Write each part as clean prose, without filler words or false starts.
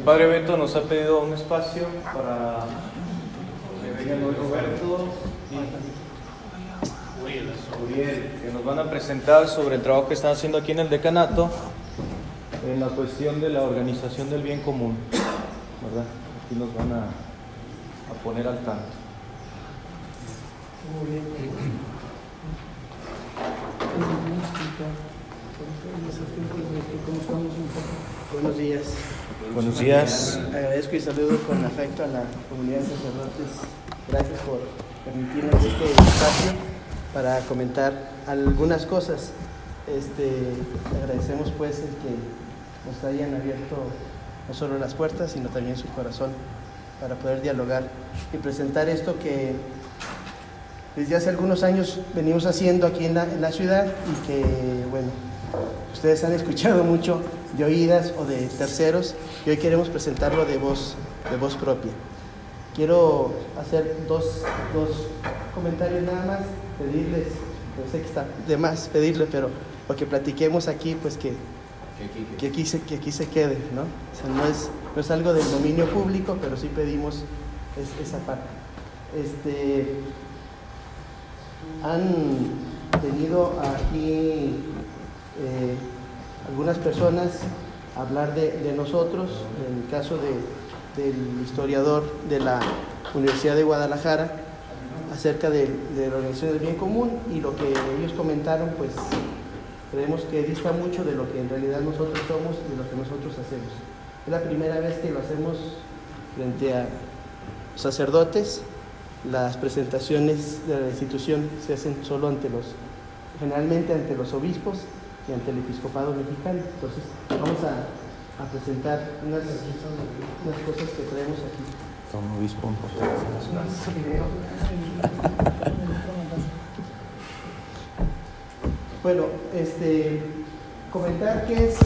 padre Beto nos ha pedido un espacio para que vengan hoy Roberto y Uriel, que nos van a presentar sobre el trabajo que están haciendo aquí en el decanato en la cuestión de la organización del bien común, ¿verdad? Aquí nos van a poner al tanto. Muy bien. ¿Cómo estamos? Buenos días. Buenos días. Agradezco y saludo con afecto a la comunidad de sacerdotes. Gracias por permitirnos este espacio para comentar algunas cosas. Agradecemos pues el que nos hayan abierto no solo las puertas, sino también su corazón para poder dialogar y presentar esto que desde hace algunos años venimos haciendo aquí en la ciudad y que, bueno, ustedes han escuchado mucho de oídas o de terceros y hoy queremos presentarlo de voz propia. Quiero hacer dos comentarios nada más, pedirles, yo sé que está de más pedirle, pero lo que platiquemos aquí, pues que aquí se quede, ¿no? O sea, no es algo del dominio público, pero sí pedimos esa parte. Han venido aquí algunas personas a hablar de nosotros, en el caso del historiador de la Universidad de Guadalajara, acerca de la organización del bien común, y lo que ellos comentaron, pues creemos que dista mucho de lo que en realidad nosotros somos y de lo que nosotros hacemos. Es la primera vez que lo hacemos frente a sacerdotes. Las presentaciones de la institución se hacen solo generalmente ante los obispos y ante el episcopado mexicano. Entonces vamos a presentar unas cosas que traemos aquí. Son obispo. Bueno, comentar qué es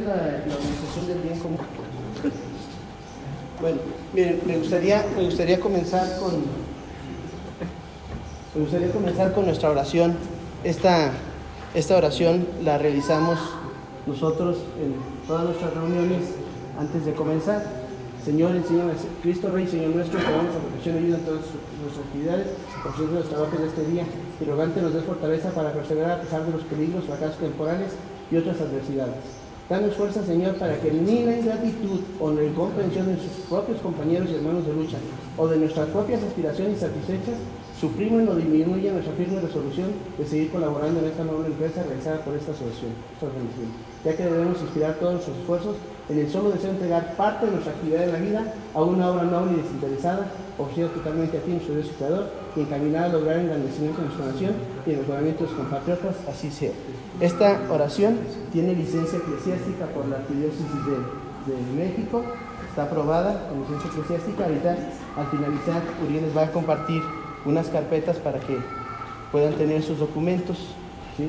la organización del bien común. Bueno, miren, me gustaría comenzar con nuestra oración. Esta oración la realizamos nosotros en todas nuestras reuniones antes de comenzar. Señor, Cristo Rey, Señor nuestro, que damos a protección y ayuda en todas nuestras actividades, por sus los trabajos de este día, y rogante nos dé fortaleza para perseverar a pesar de los peligros, fracasos temporales y otras adversidades. Danos fuerza, Señor, para que ni la ingratitud o la incomprensión de sus propios compañeros y hermanos de lucha, o de nuestras propias aspiraciones satisfechas, suprimen o disminuyan nuestra firme resolución de seguir colaborando en esta noble empresa realizada por esta asociación, ya que debemos inspirar todos nuestros esfuerzos en el solo deseo de entregar parte de nuestra actividad en la vida a una obra noble y desinteresada, ofrecida totalmente a ti, nuestro Dios y Creador, y encaminada a lograr el engrandecimiento de nuestra nación y el mejoramiento de sus compatriotas, así sea. Esta oración tiene licencia eclesiástica por la Arquidiócesis de México, está aprobada con licencia eclesiástica. Ahorita, al finalizar, Uriel les va a compartir unas carpetas para que puedan tener sus documentos, ¿sí?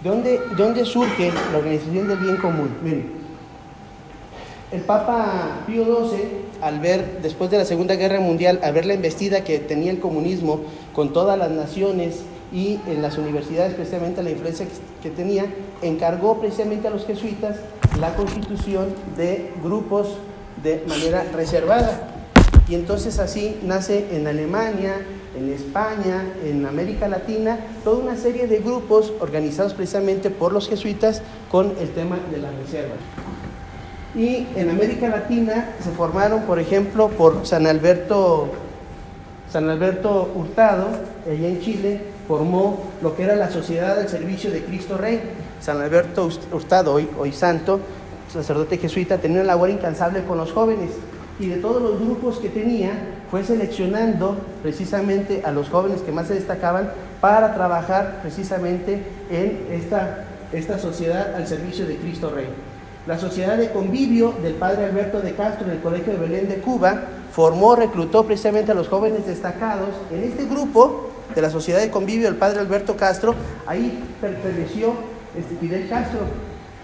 ¿De dónde surge la organización del bien común? Miren, el Papa Pío XII, al ver, después de la Segunda Guerra Mundial, al ver la embestida que tenía el comunismo con todas las naciones y en las universidades, precisamente la influencia que tenía, encargó precisamente a los jesuitas la constitución de grupos de manera reservada. Y entonces así nace en Alemania, en España, en América Latina, toda una serie de grupos organizados precisamente por los jesuitas con el tema de la reserva. Y en América Latina se formaron, por ejemplo, por San Alberto Hurtado, allá en Chile, formó lo que era la Sociedad del Servicio de Cristo Rey. San Alberto Hurtado, hoy santo, sacerdote jesuita, tenía una labor incansable con los jóvenes, y de todos los grupos que tenía, fue seleccionando precisamente a los jóvenes que más se destacaban para trabajar precisamente en esta sociedad al servicio de Cristo Rey. La Sociedad de Convivio del Padre Alberto de Castro en el Colegio de Belén de Cuba reclutó precisamente a los jóvenes destacados. En este grupo de la Sociedad de Convivio del Padre Alberto Castro, ahí perteneció Fidel Castro,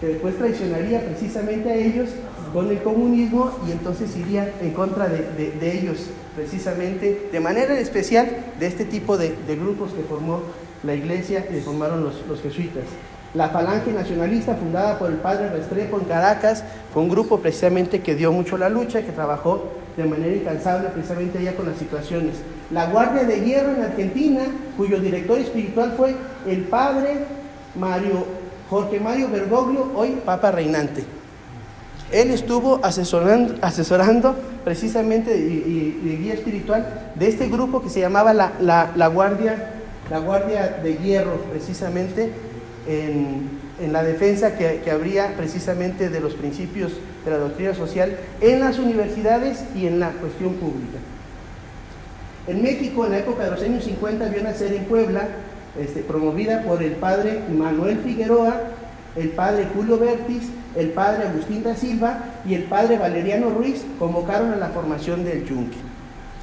que después traicionaría precisamente a ellos con el comunismo, y entonces iría en contra de ellos, precisamente, de manera especial, de este tipo de grupos que formó la Iglesia y formaron los jesuitas. La Falange Nacionalista, fundada por el padre Restrepo en Caracas, fue un grupo precisamente que dio mucho la lucha, que trabajó de manera incansable precisamente allá con las situaciones. La Guardia de Hierro en Argentina, cuyo director espiritual fue el padre Jorge Mario Bergoglio, hoy Papa Reinante. Él estuvo asesorando precisamente de guía espiritual de este grupo que se llamaba la Guardia de Hierro, precisamente en la defensa que habría precisamente de los principios de la doctrina social en las universidades y en la cuestión pública. En México, en la época de los años 50, vio nacer en Puebla, promovida por el padre Manuel Figueroa, el padre Julio Bertis, el padre Agustín da Silva y el padre Valeriano Ruiz, convocaron a la formación del Yunque.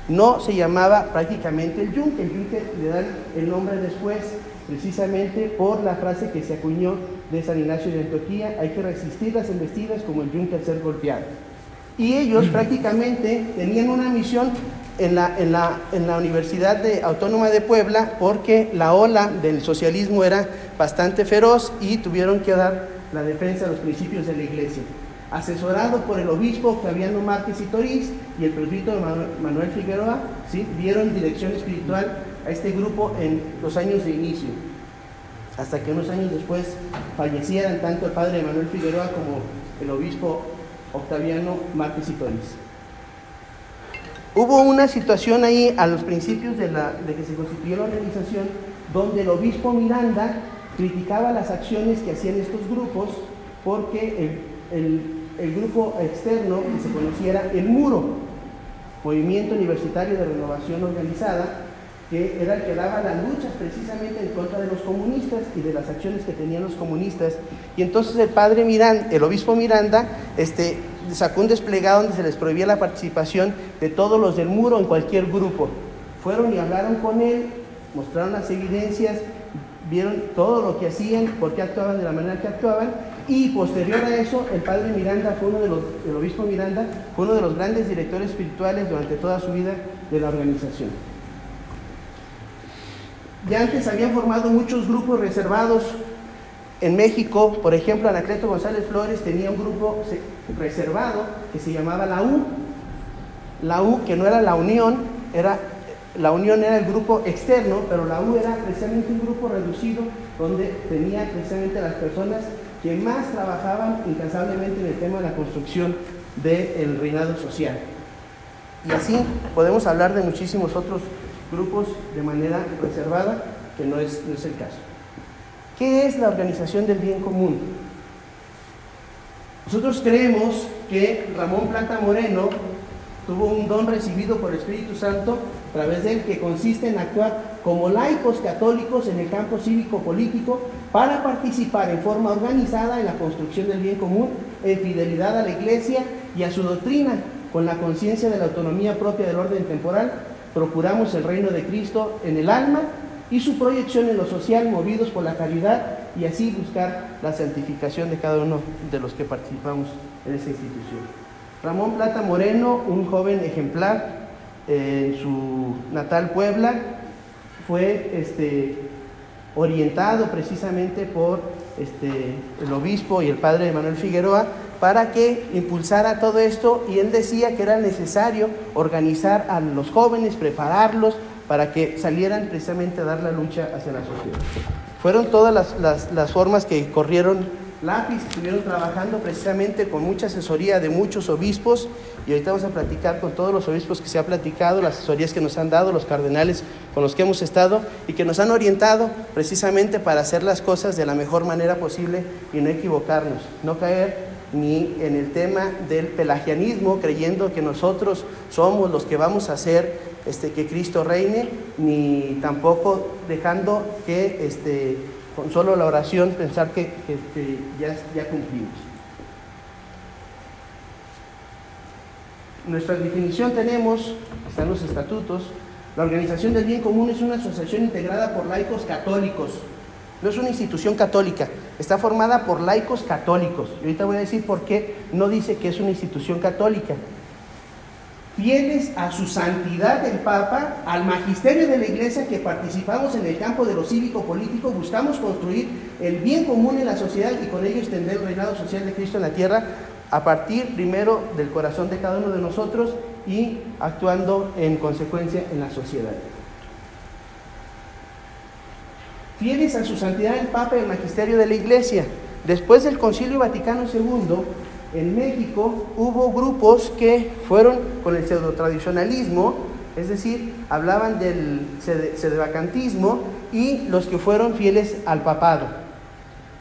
No se llamaba prácticamente el Yunque le dan el nombre después, precisamente por la frase que se acuñó de San Ignacio de Antioquía: hay que resistir las embestidas como el yunque al ser golpeado. Y ellos prácticamente tenían una misión en la Universidad Autónoma de Puebla, porque la ola del socialismo era bastante feroz y tuvieron que dar la defensa de los principios de la Iglesia. Asesorado por el obispo Octaviano Márquez y Toriz y el presbítero Manuel Figueroa, ¿sí?, dieron dirección espiritual a este grupo en los años de inicio, hasta que unos años después fallecieran tanto el padre Manuel Figueroa como el obispo Octaviano Márquez y Toriz. Hubo una situación ahí a los principios de que se constituyó la organización, donde el obispo Miranda criticaba las acciones que hacían estos grupos, porque el grupo externo que se conociera el Muro, Movimiento Universitario de Renovación Organizada, que era el que daba las luchas precisamente en contra de los comunistas y de las acciones que tenían los comunistas. Y entonces el obispo Miranda, sacó un desplegado donde se les prohibía la participación de todos los del Muro en cualquier grupo. Fueron y hablaron con él, mostraron las evidencias, vieron todo lo que hacían, por qué actuaban de la manera que actuaban, y posterior a eso, el padre Miranda el obispo Miranda fue uno de los grandes directores espirituales durante toda su vida de la organización. Ya antes habían formado muchos grupos reservados en México. Por ejemplo, Anacleto González Flores tenía un grupo reservado que se llamaba la U. La U, que no era la Unión, la Unión era el grupo externo, pero la U era precisamente un grupo reducido donde tenía precisamente las personas que más trabajaban incansablemente en el tema de la construcción del reinado social. Y así podemos hablar de muchísimos otros grupos de manera reservada, que no es el caso. ¿Qué es la organización del bien común? Nosotros creemos que Ramón Plata Moreno tuvo un don recibido por el Espíritu Santo a través de él, que consiste en actuar como laicos católicos en el campo cívico-político para participar en forma organizada en la construcción del bien común, en fidelidad a la Iglesia y a su doctrina, con la conciencia de la autonomía propia del orden temporal. Procuramos el reino de Cristo en el alma y su proyección en lo social, movidos por la caridad, y así buscar la santificación de cada uno de los que participamos en esa institución. Ramón Plata Moreno, un joven ejemplar en su natal Puebla, fue orientado precisamente por el obispo y el padre Manuel Figueroa para que impulsara todo esto, y él decía que era necesario organizar a los jóvenes, prepararlos para que salieran precisamente a dar la lucha hacia la sociedad. Fueron todas las formas que corrieron lápiz, estuvieron trabajando precisamente con mucha asesoría de muchos obispos, y ahorita vamos a platicar con todos los obispos que se ha platicado, las asesorías que nos han dado, los cardenales con los que hemos estado y que nos han orientado precisamente para hacer las cosas de la mejor manera posible y no equivocarnos, no caer ni en el tema del pelagianismo, creyendo que nosotros somos los que vamos a hacer que Cristo reine, ni tampoco dejando que con solo la oración pensar que ya cumplimos. Nuestra definición tenemos, están los estatutos. La Organización del Bien Común es una asociación integrada por laicos católicos. No es una institución católica, está formada por laicos católicos. Y ahorita voy a decir por qué no dice que es una institución católica. fieles a su santidad el Papa, al magisterio de la Iglesia, que participamos en el campo de lo cívico-político, buscamos construir el bien común en la sociedad y con ello extender el reinado social de Cristo en la tierra, a partir primero del corazón de cada uno de nosotros y actuando en consecuencia en la sociedad. Fieles a su santidad el Papa y el magisterio de la Iglesia. Después del Concilio Vaticano II, en México hubo grupos que fueron con el pseudotradicionalismo, es decir, hablaban del sedevacantismo, y los que fueron fieles al papado.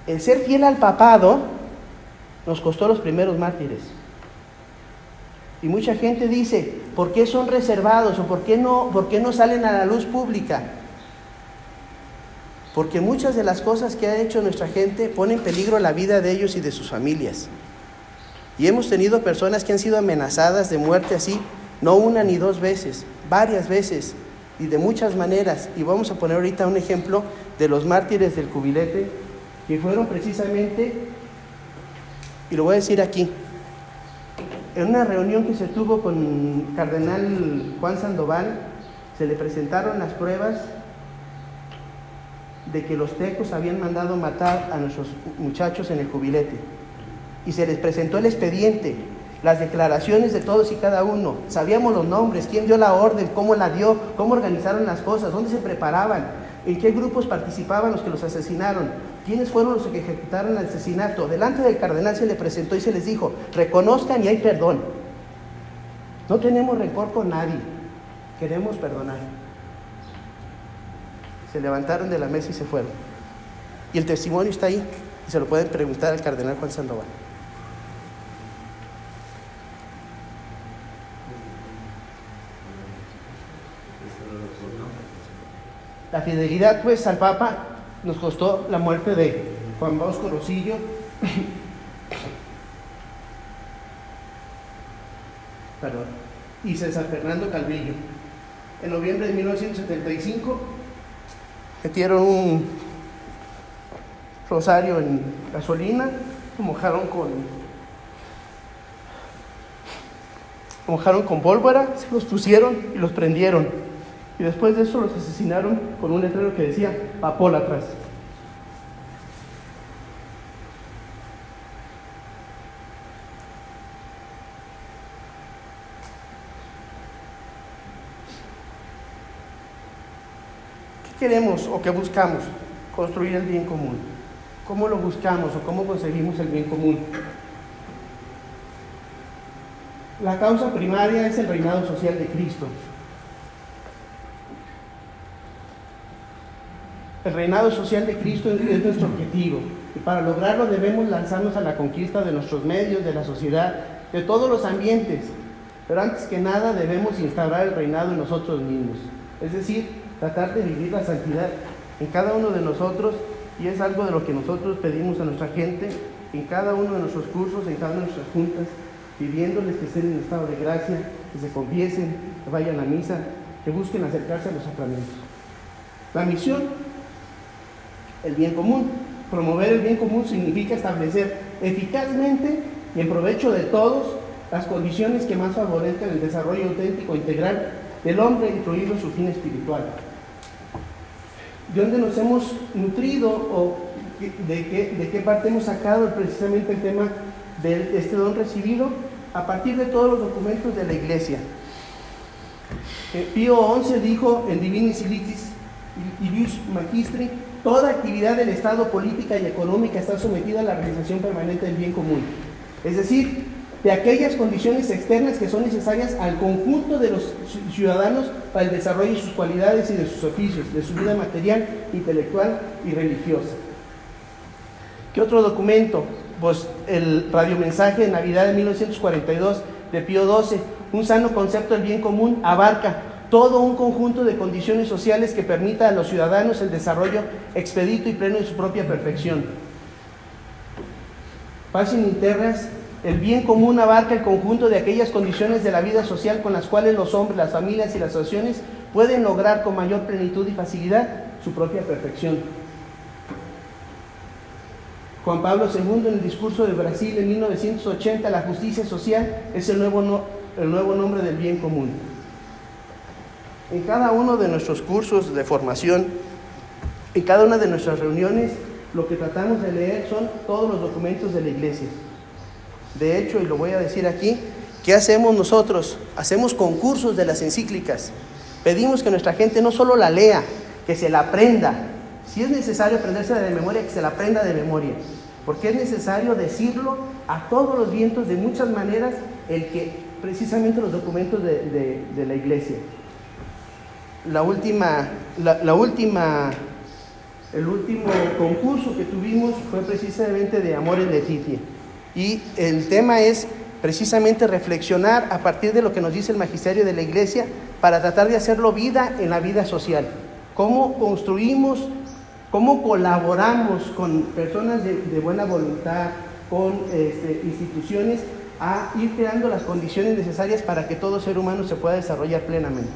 El ser fiel al papado nos costó los primeros mártires. Y mucha gente dice, ¿por qué son reservados o por qué no salen a la luz pública? Porque muchas de las cosas que ha hecho nuestra gente ponen en peligro la vida de ellos y de sus familias. Y hemos tenido personas que han sido amenazadas de muerte así, no una ni dos veces, varias veces y de muchas maneras. Y vamos a poner ahorita un ejemplo de los mártires del cubilete, que fueron precisamente, y lo voy a decir aquí, en una reunión que se tuvo con Cardenal Juan Sandoval, se le presentaron las pruebas de que los tecos habían mandado matar a nuestros muchachos en el cubilete. Y se les presentó el expediente, las declaraciones de todos y cada uno. Sabíamos los nombres, quién dio la orden, cómo la dio, cómo organizaron las cosas, dónde se preparaban, en qué grupos participaban los que los asesinaron, quiénes fueron los que ejecutaron el asesinato. Delante del cardenal se le presentó y se les dijo, reconozcan y hay perdón. No tenemos rencor con nadie, queremos perdonar. Se levantaron de la mesa y se fueron. Y el testimonio está ahí, y se lo pueden preguntar al cardenal Juan Sandoval. La fidelidad, pues, al Papa nos costó la muerte de Juan Bosco Rosillo, y César Fernando Calvillo. En noviembre de 1975 metieron un rosario en gasolina, lo mojaron con pólvora, se los pusieron y los prendieron. Y después de eso los asesinaron con un letrero que decía papólatras. ¿Qué queremos o qué buscamos? Construir el bien común. ¿Cómo lo buscamos o cómo conseguimos el bien común? La causa primaria es el reinado social de Cristo. El reinado social de Cristo es nuestro objetivo, y para lograrlo debemos lanzarnos a la conquista de nuestros medios, de la sociedad, de todos los ambientes. Pero antes que nada debemos instaurar el reinado en nosotros mismos, es decir, tratar de vivir la santidad en cada uno de nosotros, y es algo de lo que nosotros pedimos a nuestra gente en cada uno de nuestros cursos, en cada una de nuestras juntas, pidiéndoles que estén en estado de gracia, que se confiesen, que vayan a misa, que busquen acercarse a los sacramentos. La misión, el bien común. Promover el bien común significa establecer eficazmente y en provecho de todos las condiciones que más favorezcan el desarrollo auténtico e integral del hombre, incluido su fin espiritual. ¿De dónde nos hemos nutrido o de qué parte hemos sacado precisamente el tema de este don recibido? A partir de todos los documentos de la Iglesia. Pío XI dijo en Divinis Ilius Magistri: toda actividad del Estado, política y económica, está sometida a la realización permanente del bien común. Es decir, de aquellas condiciones externas que son necesarias al conjunto de los ciudadanos para el desarrollo de sus cualidades y de sus oficios, de su vida material, intelectual y religiosa. ¿Qué otro documento? Pues el radiomensaje de Navidad de 1942 de Pío XII, un sano concepto del bien común, abarca todo un conjunto de condiciones sociales que permita a los ciudadanos el desarrollo expedito y pleno de su propia perfección. Paz in Terras, el bien común abarca el conjunto de aquellas condiciones de la vida social con las cuales los hombres, las familias y las asociaciones pueden lograr con mayor plenitud y facilidad su propia perfección. Juan Pablo II, en el discurso de Brasil en 1980, la justicia social es el nuevo el nuevo nombre del bien común. En cada uno de nuestros cursos de formación, en cada una de nuestras reuniones, lo que tratamos de leer son todos los documentos de la Iglesia. De hecho, y lo voy a decir aquí, ¿qué hacemos nosotros? Hacemos concursos de las encíclicas. Pedimos que nuestra gente no solo la lea, que se la aprenda. Si es necesario aprendérsela de memoria, que se la aprenda de memoria. Porque es necesario decirlo a todos los vientos de muchas maneras, precisamente los documentos de la Iglesia. El último concurso que tuvimos fue precisamente de Amores Letitia. Y el tema es precisamente reflexionar a partir de lo que nos dice el magisterio de la Iglesia para tratar de hacerlo vida en la vida social. ¿Cómo construimos, cómo colaboramos con personas de buena voluntad, con instituciones, a ir creando las condiciones necesarias para que todo ser humano se pueda desarrollar plenamente?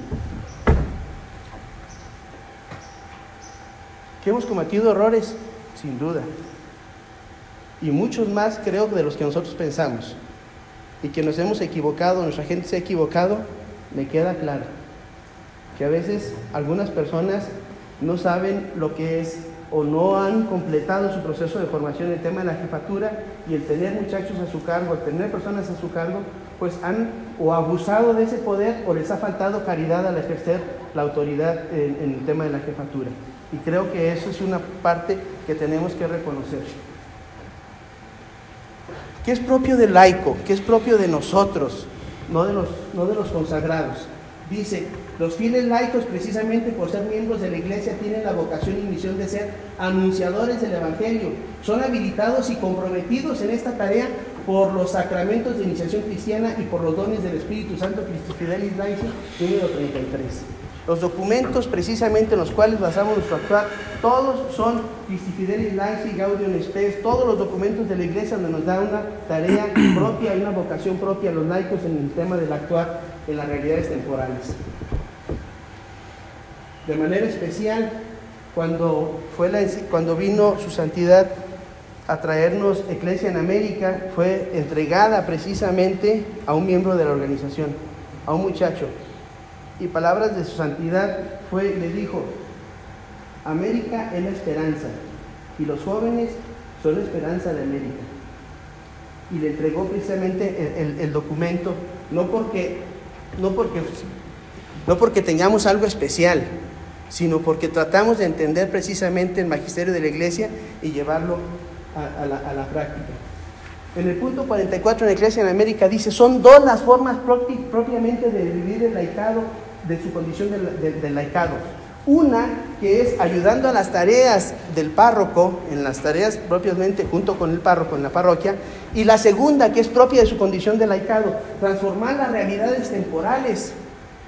¿Que hemos cometido errores? Sin duda. Y muchos más creo de los que nosotros pensamos. Y que nos hemos equivocado, nuestra gente se ha equivocado, me queda claro. Que a veces algunas personas no saben lo que es o no han completado su proceso de formación en el tema de la jefatura, y el tener muchachos a su cargo, el tener personas a su cargo, pues han o abusado de ese poder o les ha faltado caridad al ejercer la autoridad en el tema de la jefatura. Y creo que eso es una parte que tenemos que reconocer. ¿Qué es propio del laico? ¿Qué es propio de nosotros? No de los consagrados. Dice, los fieles laicos, precisamente por ser miembros de la Iglesia, tienen la vocación y misión de ser anunciadores del Evangelio. Son habilitados y comprometidos en esta tarea por los sacramentos de iniciación cristiana y por los dones del Espíritu Santo, Christi Fidelis Laici, número 33. Los documentos precisamente en los cuales basamos nuestro actuar, todos son Christi Fidelis Laici, Gaudium Spes, todos los documentos de la Iglesia donde nos da una tarea propia y una vocación propia a los laicos en el tema del actuar en las realidades temporales. De manera especial, cuando vino su santidad a traernos Ecclesia in America, fue entregada precisamente a un miembro de la organización, a un muchacho. Y palabras de su santidad le dijo: América es la esperanza, y los jóvenes son la esperanza de América. Y le entregó precisamente el documento, no porque tengamos algo especial, sino porque tratamos de entender precisamente el magisterio de la Iglesia y llevarlo a la práctica. En el punto 44 en Ecclesia in America dice: son dos las formas propiamente de vivir el laicado, de su condición del laicado. Una que es ayudando a las tareas del párroco, en las tareas propiamente junto con el párroco en la parroquia, y la segunda que es propia de su condición de laicado, transformar las realidades temporales,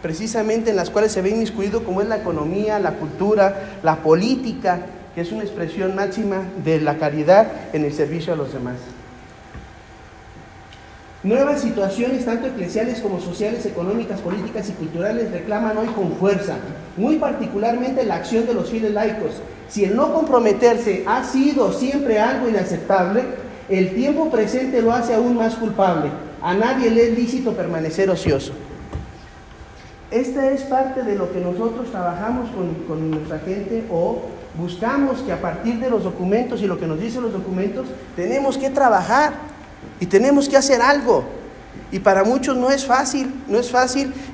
precisamente en las cuales se ve inmiscuido, como es la economía, la cultura, la política, que es una expresión máxima de la caridad en el servicio a los demás. Nuevas situaciones, tanto eclesiales como sociales, económicas, políticas y culturales, reclaman hoy con fuerza, muy particularmente la acción de los fieles laicos. Si el no comprometerse ha sido siempre algo inaceptable, el tiempo presente lo hace aún más culpable. A nadie le es lícito permanecer ocioso. Esta es parte de lo que nosotros trabajamos con nuestra gente, o buscamos que a partir de los documentos y lo que nos dicen los documentos, tenemos que trabajar. Y tenemos que hacer algo. Y para muchos no es fácil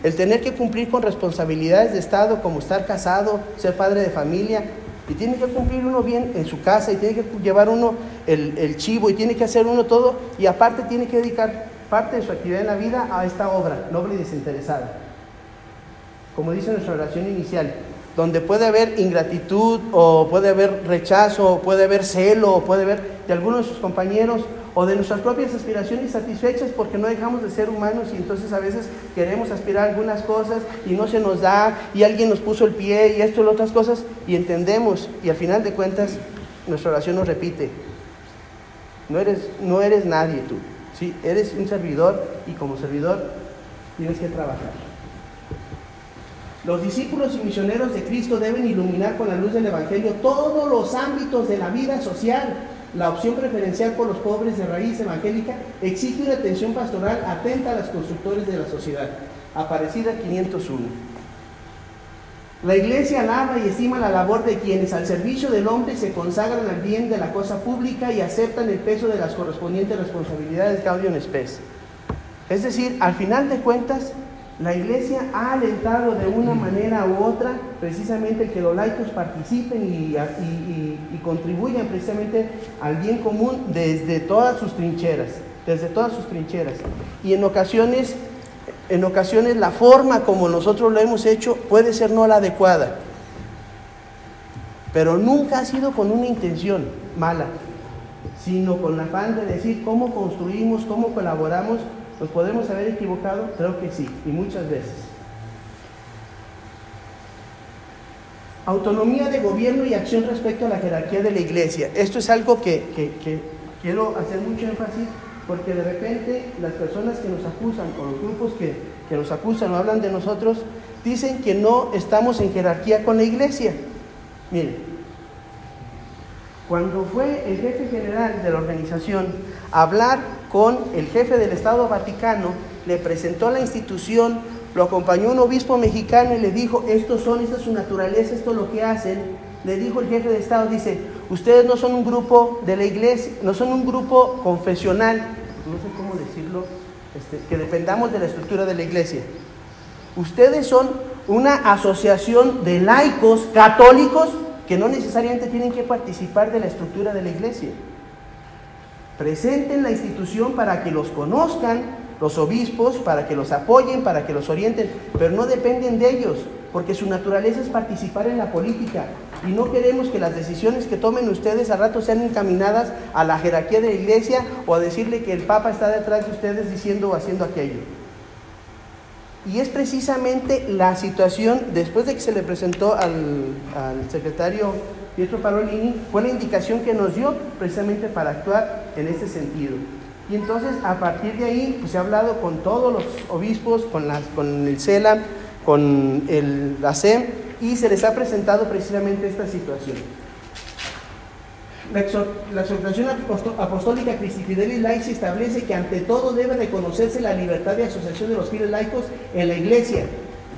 el tener que cumplir con responsabilidades de Estado, como estar casado, ser padre de familia. Y tiene que cumplir uno bien en su casa, y tiene que llevar uno el chivo, y tiene que hacer uno todo. Y aparte tiene que dedicar parte de su actividad en la vida a esta obra noble y desinteresada. Como dice nuestra oración inicial, donde puede haber ingratitud, o puede haber rechazo, o puede haber celo, o puede haber de algunos de sus compañeros, o de nuestras propias aspiraciones satisfechas, porque no dejamos de ser humanos, y entonces a veces queremos aspirar a algunas cosas y no se nos da, y alguien nos puso el pie y esto y otras cosas, y entendemos, y al final de cuentas nuestra oración nos repite: no eres nadie tú, ¿sí? Eres un servidor, y como servidor tienes que trabajar. Los discípulos y misioneros de Cristo deben iluminar con la luz del Evangelio todos los ámbitos de la vida social, la opción preferencial por los pobres de raíz evangélica exige una atención pastoral atenta a los constructores de la sociedad. Aparecida 501. La Iglesia alaba y estima la labor de quienes al servicio del hombre se consagran al bien de la cosa pública y aceptan el peso de las correspondientes responsabilidades Gaudium Spes. Es decir, al final de cuentas, la Iglesia ha alentado de una manera u otra precisamente que los laicos participen y contribuyan precisamente al bien común desde todas sus trincheras, y en ocasiones la forma como nosotros lo hemos hecho puede ser no la adecuada, pero nunca ha sido con una intención mala, sino con el afán de decir cómo construimos, cómo colaboramos. ¿Nos podemos haber equivocado? Creo que sí, y muchas veces. Autonomía de gobierno y acción respecto a la jerarquía de la Iglesia. Esto es algo que quiero hacer mucho énfasis, porque de repente las personas que nos acusan, o los grupos que nos acusan o hablan de nosotros, dicen que no estamos en jerarquía con la Iglesia. Miren, cuando fue el jefe general de la organización a hablar con el jefe del Estado Vaticano, le presentó la institución, lo acompañó un obispo mexicano y le dijo, esta es su naturaleza, esto es lo que hacen. Le dijo el jefe de Estado, dice, ustedes no son un grupo de la Iglesia, no son un grupo confesional, no sé cómo decirlo, que dependamos de la estructura de la Iglesia. Ustedes son una asociación de laicos católicos que no necesariamente tienen que participar de la estructura de la Iglesia. Presenten la institución para que los conozcan los obispos, para que los apoyen, para que los orienten, pero no dependen de ellos, porque su naturaleza es participar en la política, y no queremos que las decisiones que tomen ustedes a rato sean encaminadas a la jerarquía de la Iglesia o a decirle que el Papa está detrás de ustedes diciendo o haciendo aquello. Y es precisamente la situación, después de que se le presentó al secretario Pietro Parolini, fue la indicación que nos dio precisamente para actuar en este sentido. Y entonces, a partir de ahí, pues se ha hablado con todos los obispos, con el CELAM, con la SEM, y se les ha presentado precisamente esta situación. La exhortación apostólica Christi Fidelis Laici establece que ante todo debe reconocerse la libertad de asociación de los fieles laicos en la Iglesia.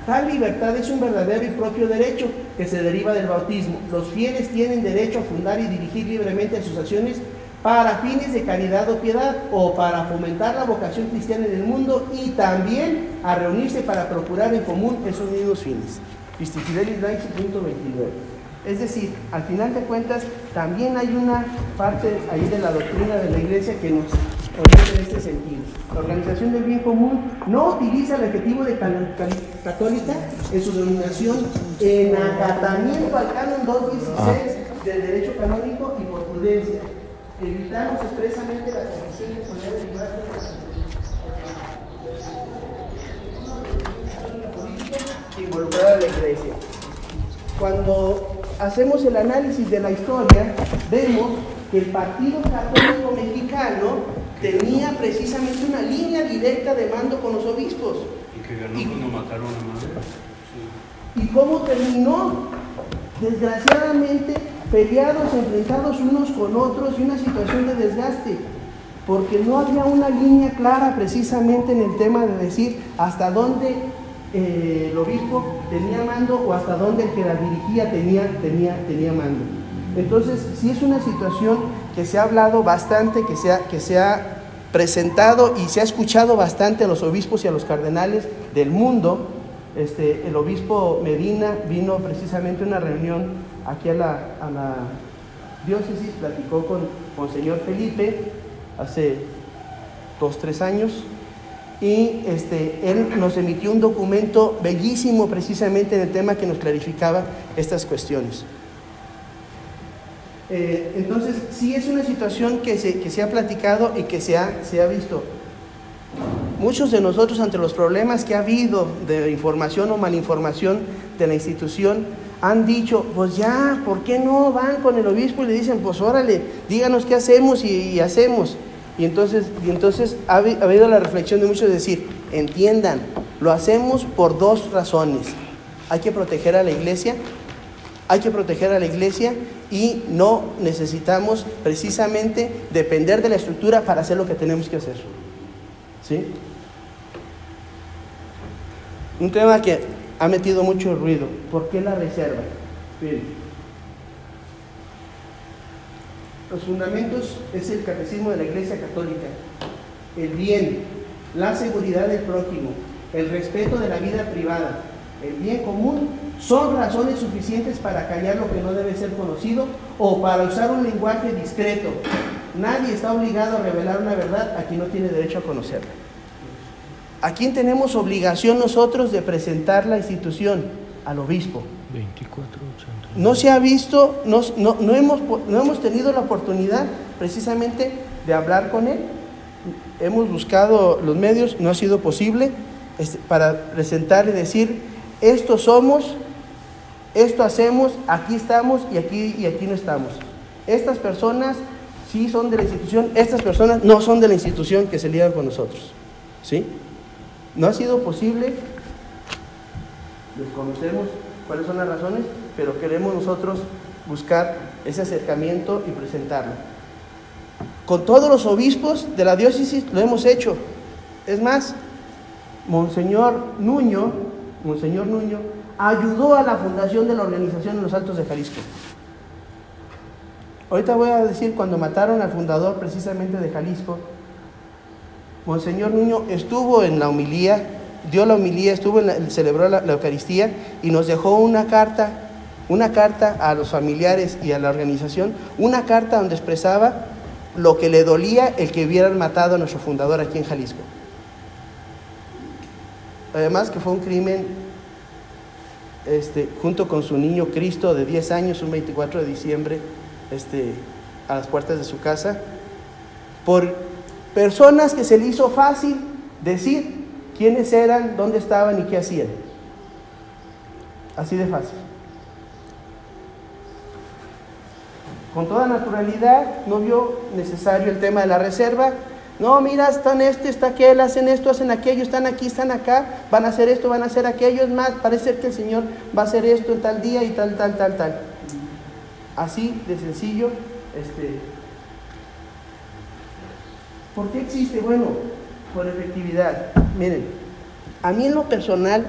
Tal libertad es un verdadero y propio derecho que se deriva del bautismo. Los fieles tienen derecho a fundar y dirigir libremente asociaciones para fines de caridad o piedad, o para fomentar la vocación cristiana en el mundo, y también a reunirse para procurar en común esos mismos fines. Christi Fidelis Laici, punto 29. Es decir, al final de cuentas, también hay una parte ahí de la doctrina de la Iglesia que nos orienta en este sentido. La Organización del Bien Común no utiliza el adjetivo de católica en su denominación en acatamiento al canon 216 del derecho canónico y por prudencia. Evitamos expresamente la confusión de poner el lugar de la política involucrada a la Iglesia. Cuando hacemos el análisis de la historia, vemos que el Partido Católico Mexicano tenía precisamente una línea directa de mando con los obispos. Y que ganó cuando mataron a Madero. Sí. ¿Y cómo terminó? Desgraciadamente, peleados, enfrentados unos con otros, y una situación de desgaste, porque no había una línea clara precisamente en el tema de decir hasta dónde el obispo tenía mando o hasta dónde el que la dirigía tenía mando. Entonces, sí es una situación que se ha hablado bastante, que se ha presentado y se ha escuchado bastante a los obispos y a los cardenales del mundo. El obispo Medina vino precisamente a una reunión aquí a la diócesis, platicó con señor Felipe hace 2-3 años, y él nos emitió un documento bellísimo precisamente en el tema que nos clarificaba estas cuestiones. Entonces, sí es una situación que se ha platicado y que se ha visto. Muchos de nosotros, ante los problemas que ha habido de información o malinformación de la institución, han dicho, pues ya, ¿por qué no van con el obispo y le dicen, pues órale, díganos qué hacemos y hacemos? Y entonces ha habido la reflexión de muchos de decir, entiendan, lo hacemos por 2 razones. Hay que proteger a la Iglesia, y no necesitamos precisamente depender de la estructura para hacer lo que tenemos que hacer. ¿Sí? Un tema que ha metido mucho ruido. ¿Por qué la reserva? Bien. Los fundamentos es el catecismo de la Iglesia Católica. El bien, la seguridad del prójimo, el respeto de la vida privada, el bien común, son razones suficientes para callar lo que no debe ser conocido o para usar un lenguaje discreto. Nadie está obligado a revelar una verdad a quien no tiene derecho a conocerla. ¿A quién tenemos obligación nosotros de presentar la institución? Al obispo. 2480. No se ha visto, no hemos tenido la oportunidad precisamente de hablar con él. Hemos buscado los medios, no ha sido posible para presentar y decir: esto somos, esto hacemos, aquí estamos y aquí no estamos. Estas personas sí son de la institución, estas personas no son de la institución que se ligan con nosotros. ¿Sí? No ha sido posible, desconocemos cuáles son las razones, pero queremos nosotros buscar ese acercamiento y presentarlo. Con todos los obispos de la diócesis lo hemos hecho. Es más, Monseñor Nuño ayudó a la fundación de la organización en los Altos de Jalisco. Ahorita voy a decir, cuando mataron al fundador precisamente de Jalisco, Monseñor Nuño estuvo en la homilía, dio la homilía, celebró la Eucaristía y nos dejó una carta a los familiares y a la organización, una carta donde expresaba lo que le dolía el que hubieran matado a nuestro fundador aquí en Jalisco. Además que fue un crimen, junto con su niño Cristo de 10 años, un 24 de diciembre, a las puertas de su casa, por personas que se le hizo fácil decir quiénes eran, dónde estaban y qué hacían. Así de fácil. Con toda naturalidad, no vio necesario el tema de la reserva. No, mira, están está aquel, hacen esto, hacen aquello, están aquí, están acá, van a hacer esto, van a hacer aquello. Es más, parece ser que el Señor va a hacer esto en tal día y tal. Así de sencillo. ¿Por qué existe? Bueno, por efectividad. Miren, a mí en lo personal,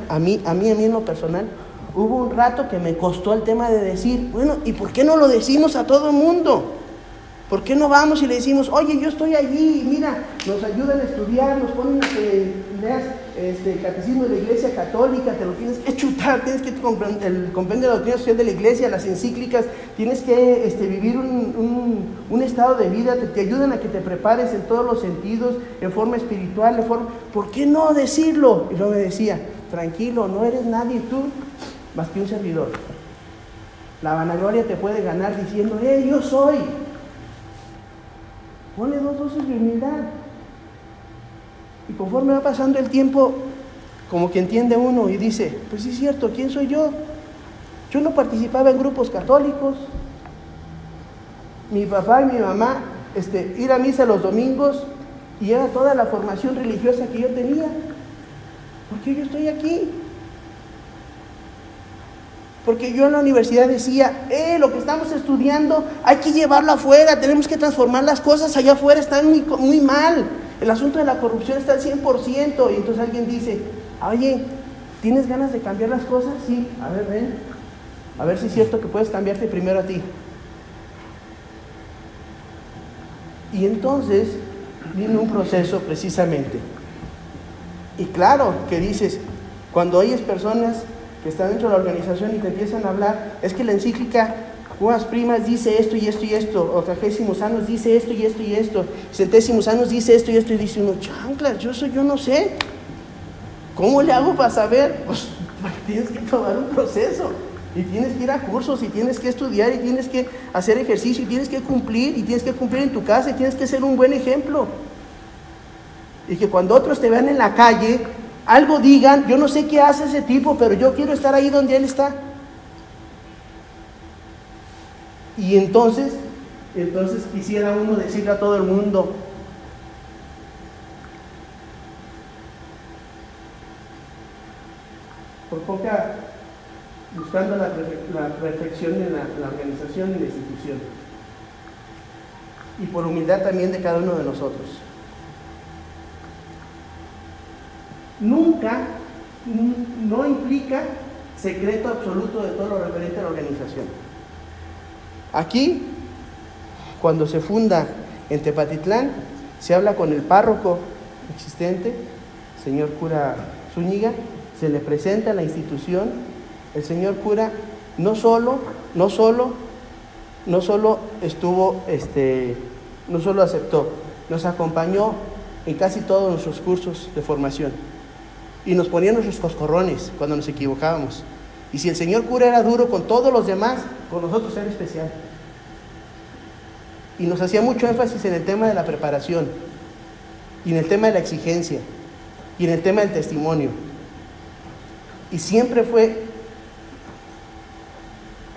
hubo un rato que me costó el tema de decir, bueno, ¿y por qué no lo decimos a todo el mundo? ¿Por qué no vamos y le decimos: oye, yo estoy allí, mira, nos ayudan a estudiar, nos ponen a que leas el catecismo de la Iglesia Católica, te lo tienes que chutar, tienes que comprender el compendio de la doctrina social de la Iglesia, las encíclicas, tienes que vivir un estado de vida, te ayudan a que te prepares en todos los sentidos, en forma espiritual, ¿por qué no decirlo? Y luego me decía: tranquilo, no eres nadie tú más que un servidor. La vanagloria te puede ganar diciendo: yo soy. Pone 2 dosis de humildad. Y conforme va pasando el tiempo, como que entiende uno y dice: pues sí es cierto, ¿quién soy yo? Yo no participaba en grupos católicos. Mi papá y mi mamá, ir a misa los domingos, y era toda la formación religiosa que yo tenía. ¿Por qué yo estoy aquí? Porque yo en la universidad decía: lo que estamos estudiando hay que llevarlo afuera, tenemos que transformar las cosas, allá afuera están muy mal, el asunto de la corrupción está al 100%, y entonces alguien dice: oye, ¿tienes ganas de cambiar las cosas? Sí, a ver, ven, a ver si es cierto que puedes cambiarte primero a ti. Y entonces viene un proceso precisamente, y claro que dices, cuando oyes personas que están dentro de la organización y te empiezan a hablar: es que la encíclica Cuas Primas dice esto y esto y esto, Octagésimos Anos dice esto y esto y esto, Centésimos Anos dice esto y esto, y dice uno: chanclas, yo no sé. ¿Cómo le hago para saber? Pues tienes que tomar un proceso, y tienes que ir a cursos, y tienes que estudiar, y tienes que hacer ejercicio, y tienes que cumplir en tu casa, y tienes que ser un buen ejemplo. Y que cuando otros te vean en la calle, algo digan: yo no sé qué hace ese tipo, pero yo quiero estar ahí donde él está. Y entonces quisiera uno decirle a todo el mundo: por buscando la perfección en la organización y la institución, y por humildad también de cada uno de nosotros. Nunca, no implica secreto absoluto de todo lo referente a la organización. Aquí, cuando se funda en Tepatitlán, se habla con el párroco existente, señor cura Zúñiga, se le presenta la institución. El señor cura no solo aceptó, nos acompañó en casi todos nuestros cursos de formación y nos ponía nuestros coscorrones cuando nos equivocábamos. Y si el señor cura era duro con todos los demás, con nosotros era especial. Y nos hacía mucho énfasis en el tema de la preparación, y en el tema de la exigencia, y en el tema del testimonio. Y siempre fue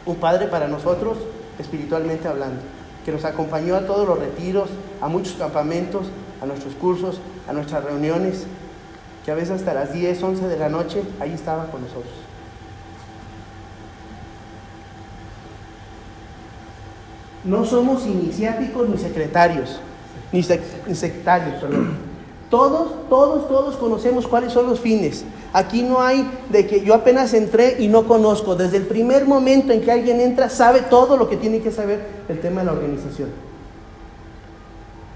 un padre para nosotros, espiritualmente hablando, que nos acompañó a todos los retiros, a muchos campamentos, a nuestros cursos, a nuestras reuniones, que a veces hasta las 10, 11 de la noche, ahí estaba con nosotros. No somos iniciáticos ni secretarios, ni sectarios, perdón. Todos conocemos cuáles son los fines. Aquí no hay de que yo apenas entré y no conozco. Desde el primer momento en que alguien entra, sabe todo lo que tiene que saber el tema de la organización.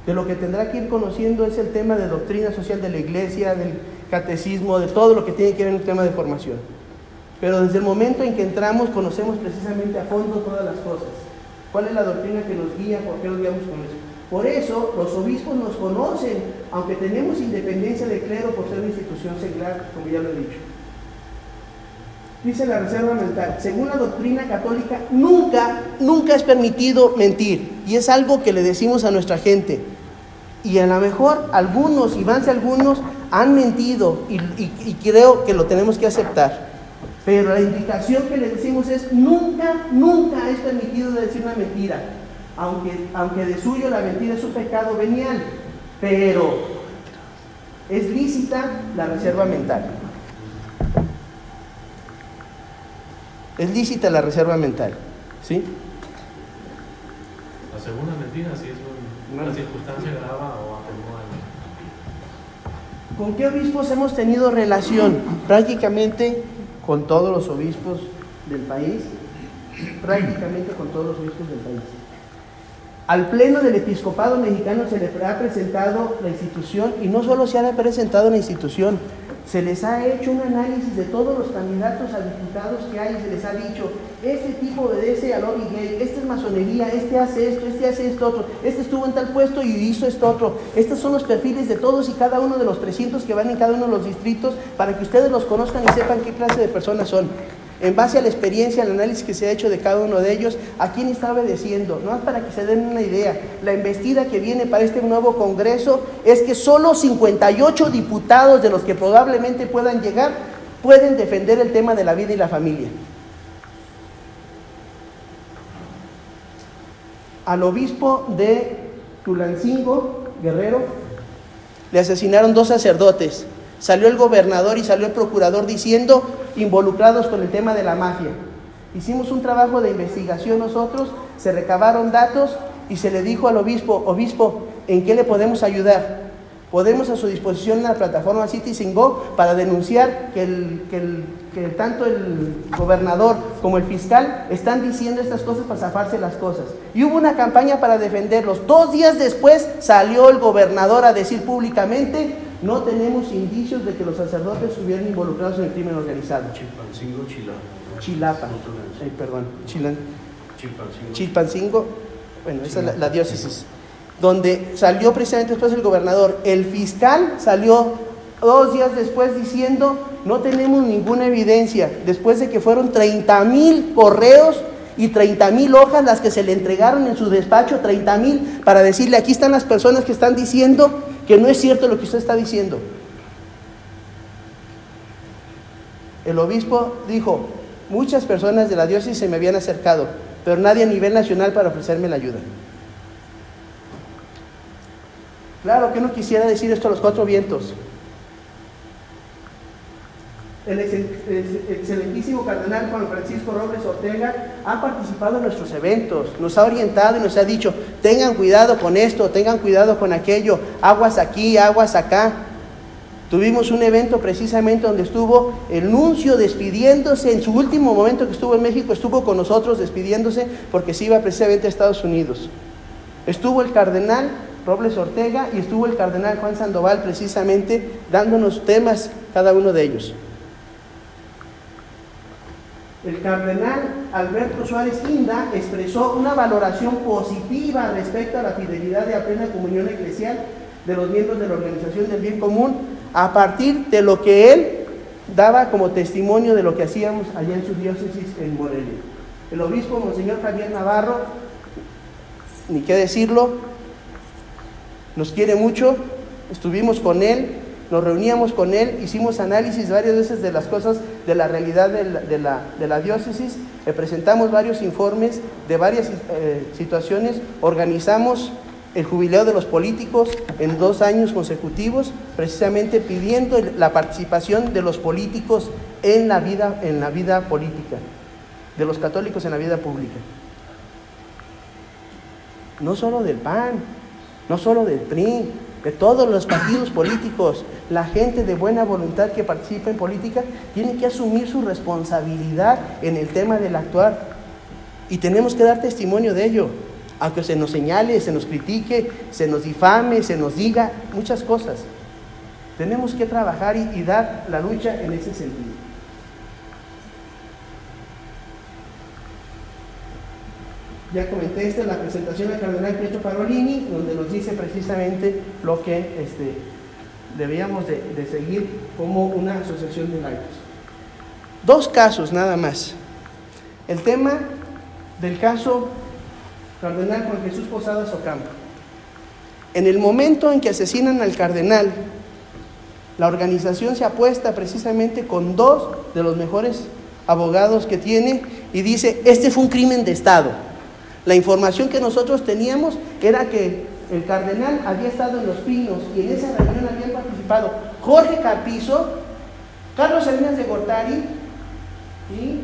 De lo que tendrá que ir conociendo es el tema de doctrina social de la iglesia, del catecismo, de todo lo que tiene que ver en el tema de formación. Pero desde el momento en que entramos, conocemos precisamente a fondo todas las cosas. ¿Cuál es la doctrina que nos guía? ¿Por qué nos guiamos con eso? Por eso los obispos nos conocen, aunque tenemos independencia de clero por ser una institución secular, como ya lo he dicho. Dice la reserva mental, según la doctrina católica, nunca es permitido mentir. Y es algo que le decimos a nuestra gente. Y a lo mejor algunos, y más de algunos, han mentido y creo que lo tenemos que aceptar. Pero la indicación que le decimos es nunca es permitido decir una mentira. Aunque de suyo la mentira es un pecado venial, pero es lícita la reserva mental. Es lícita la reserva mental, ¿sí? La segunda mentira, si es una circunstancia grave o atenuada. ¿Con qué obispos hemos tenido relación? Prácticamente con todos los obispos del país. Prácticamente con todos los obispos del país. Al Pleno del Episcopado Mexicano se le ha presentado la institución, y no solo se ha presentado la institución, se les ha hecho un análisis de todos los candidatos a diputados que hay, y se les ha dicho, este tipo obedece al lobby gay, este es masonería, este hace esto otro, este estuvo en tal puesto y hizo esto otro. Estos son los perfiles de todos y cada uno de los 300 que van en cada uno de los distritos, para que ustedes los conozcan y sepan qué clase de personas son. En base a la experiencia, al análisis que se ha hecho de cada uno de ellos, ¿a quién está obedeciendo? No es para que se den una idea. La embestida que viene para este nuevo Congreso es que solo 58 diputados de los que probablemente puedan llegar pueden defender el tema de la vida y la familia. Al obispo de Tulancingo, Guerrero, le asesinaron 2 sacerdotes. Salió el gobernador y salió el procurador diciendo, involucrados con el tema de la mafia. Hicimos un trabajo de investigación nosotros, se recabaron datos y se le dijo al obispo, ¿en qué le podemos ayudar? Podemos a su disposición en la plataforma Citizen Go para denunciar que tanto el gobernador como el fiscal están diciendo estas cosas para zafarse las cosas. Y hubo una campaña para defenderlos. 2 días después salió el gobernador a decir públicamente, no tenemos indicios de que los sacerdotes estuvieran involucrados en el crimen organizado. Chilpancingo, bueno, esa es la diócesis, donde salió precisamente después el gobernador. El fiscal salió 2 días después diciendo, no tenemos ninguna evidencia, después de que fueron 30,000 correos y 30,000 hojas las que se le entregaron en su despacho, 30,000, para decirle, aquí están las personas que están diciendo que no es cierto lo que usted está diciendo. El obispo dijo, muchas personas de la diócesis se me habían acercado, pero nadie a nivel nacional para ofrecerme la ayuda. Claro que uno quisiera decir esto a los 4 vientos. el excelentísimo cardenal Juan Francisco Robles Ortega ha participado en nuestros eventos, nos ha orientado y nos ha dicho, tengan cuidado con esto, tengan cuidado con aquello, aguas aquí, aguas acá. Tuvimos un evento precisamente donde estuvo el nuncio despidiéndose, en su último momento que estuvo en México, estuvo con nosotros despidiéndose porque se iba precisamente a Estados Unidos. Estuvo el cardenal Robles Ortega y estuvo el cardenal Juan Sandoval precisamente dándonos temas cada uno de ellos. El cardenal Alberto Suárez Inda expresó una valoración positiva respecto a la fidelidad de la plena comunión eclesial de los miembros de la Organización del Bien Común a partir de lo que él daba como testimonio de lo que hacíamos allá en su diócesis en Morelia. El obispo Monseñor Javier Navarro, ni qué decirlo, nos quiere mucho, estuvimos con él, nos reuníamos con él, hicimos análisis varias veces de las cosas, de la realidad de la diócesis, le presentamos varios informes de varias situaciones, organizamos el jubileo de los políticos en 2 años consecutivos, precisamente pidiendo la participación de los políticos en la vida política, de los católicos en la vida pública. No solo del PAN, no solo del PRI, de todos los partidos políticos. La gente de buena voluntad que participa en política tiene que asumir su responsabilidad en el tema del actuar. Y tenemos que dar testimonio de ello. Aunque se nos señale, se nos critique, se nos difame, se nos diga muchas cosas. Tenemos que trabajar y dar la lucha en ese sentido. Ya comenté esta es la presentación del cardenal Pietro Parolini, donde nos dice precisamente lo que debíamos de seguir como una asociación de laicos. 2 casos nada más. El tema del caso cardenal Juan Jesús Posadas Ocampo. En el momento en que asesinan al cardenal, la organización se apuesta precisamente con 2 de los mejores abogados que tiene y dice, este fue un crimen de Estado. La información que nosotros teníamos era que el cardenal había estado en Los Pinos y en esa reunión habían participado Jorge Carpizo, Carlos Salinas de Gortari y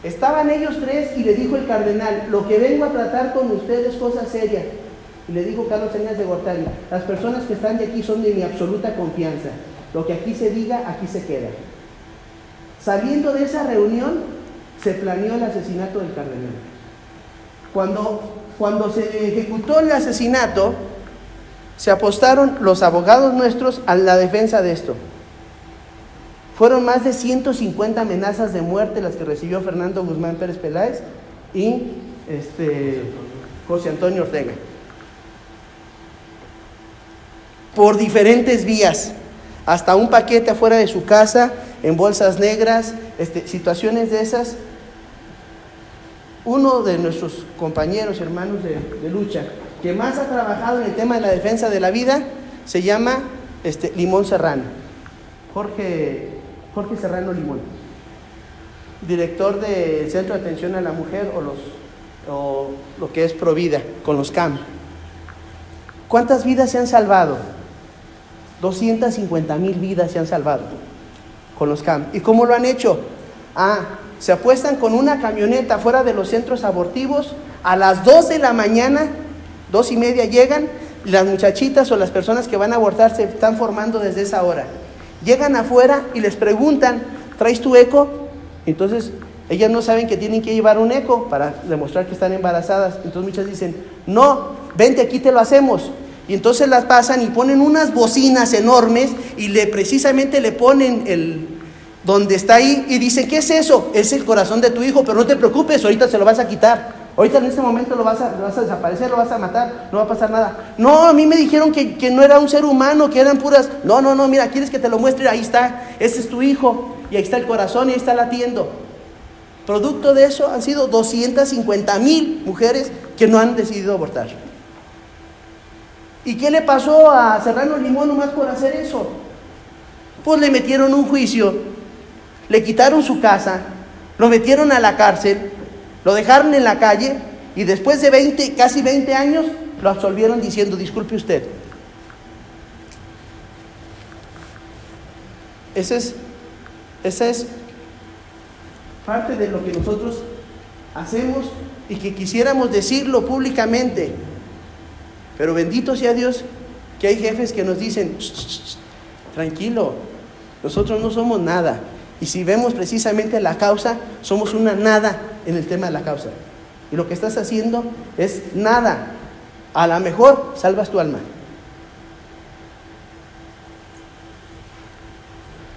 estaban ellos 3 y le dijo el cardenal, lo que vengo a tratar con ustedes es cosa seria. Y le dijo Carlos Salinas de Gortari, las personas que están de aquí son de mi absoluta confianza. Lo que aquí se diga, aquí se queda. Saliendo de esa reunión, se planeó el asesinato del cardenal. Cuando se ejecutó el asesinato, se apostaron los abogados nuestros a la defensa de esto. Fueron más de 150 amenazas de muerte las que recibió Fernando Guzmán Pérez Peláez y José Antonio Ortega. Por diferentes vías, hasta un paquete afuera de su casa, en bolsas negras, situaciones de esas. Uno de nuestros compañeros, hermanos de lucha, que más ha trabajado en el tema de la defensa de la vida, se llama Limón Serrano, Jorge Serrano Limón, director del Centro de Atención a la Mujer o lo que es Provida, con los CAM. ¿Cuántas vidas se han salvado? 250,000 vidas se han salvado con los CAM. ¿Y cómo lo han hecho? Se apuestan con una camioneta fuera de los centros abortivos, a las 2 de la mañana, 2:30 llegan, y las muchachitas o las personas que van a abortar se están formando desde esa hora. Llegan afuera y les preguntan, ¿traes tu eco? Entonces, ellas no saben que tienen que llevar un eco para demostrar que están embarazadas. Entonces muchas dicen, no, vente, aquí te lo hacemos. Y entonces las pasan y ponen unas bocinas enormes y precisamente le ponen donde está ahí y dicen, ¿qué es eso? Es el corazón de tu hijo, pero no te preocupes, ahorita se lo vas a quitar. Ahorita en este momento lo vas a desaparecer, lo vas a matar, no va a pasar nada. No, a mí me dijeron que no era un ser humano, que eran puras... No, mira, ¿quieres que te lo muestre? Ahí está, ese es tu hijo, y ahí está el corazón y ahí está latiendo. Producto de eso han sido 250,000 mujeres que no han decidido abortar. ¿Y qué le pasó a Serrano Limón nomás por hacer eso? Pues le metieron un juicio, le quitaron su casa, lo metieron a la cárcel, lo dejaron en la calle y después de casi 20 años lo absolvieron diciendo, disculpe usted, Esa es parte de lo que nosotros hacemos y que quisiéramos decirlo públicamente. Pero bendito sea Dios que hay jefes que nos dicen, tranquilo, nosotros no somos nada. Y si vemos precisamente la causa, somos una nada en el tema de la causa. Y lo que estás haciendo es nada. A lo mejor salvas tu alma.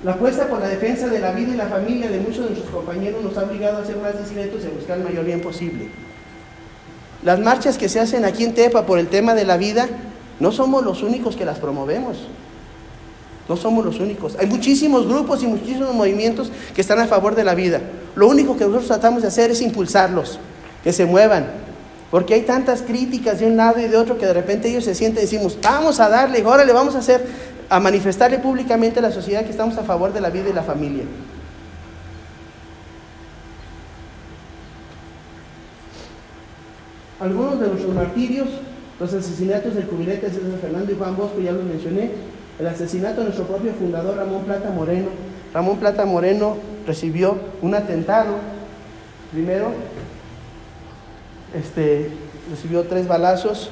La apuesta por la defensa de la vida y la familia de muchos de nuestros compañeros nos ha obligado a ser más discretos y a buscar el mayor bien posible. Las marchas que se hacen aquí en Tepa por el tema de la vida, no somos los únicos que las promovemos. No somos los únicos. Hay muchísimos grupos y muchísimos movimientos que están a favor de la vida. Lo único que nosotros tratamos de hacer es impulsarlos, que se muevan. Porque hay tantas críticas de un lado y de otro que de repente ellos se sienten y decimos, vamos a darle, órale, vamos a manifestarle públicamente a la sociedad que estamos a favor de la vida y la familia. Algunos de nuestros martirios, los asesinatos del cubilete de César Fernando y Juan Bosco, ya los mencioné, el asesinato de nuestro propio fundador Ramón Plata Moreno. Ramón Plata Moreno recibió un atentado, primero, recibió 3 balazos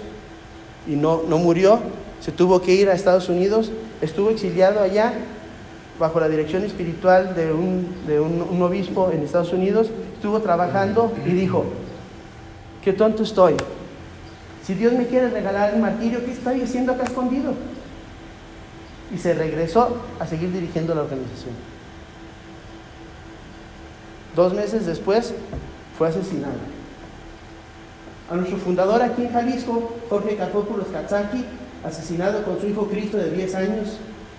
y no murió, se tuvo que ir a Estados Unidos, estuvo exiliado allá bajo la dirección espiritual de un obispo en Estados Unidos, estuvo trabajando y dijo, qué tonto estoy, si Dios me quiere regalar el martirio, ¿qué estoy haciendo acá escondido? Y se regresó a seguir dirigiendo la organización. 2 meses después fue asesinado. A nuestro fundador aquí en Jalisco, Jorge Cacópulos Katsaki, asesinado con su hijo Cristo de 10 años,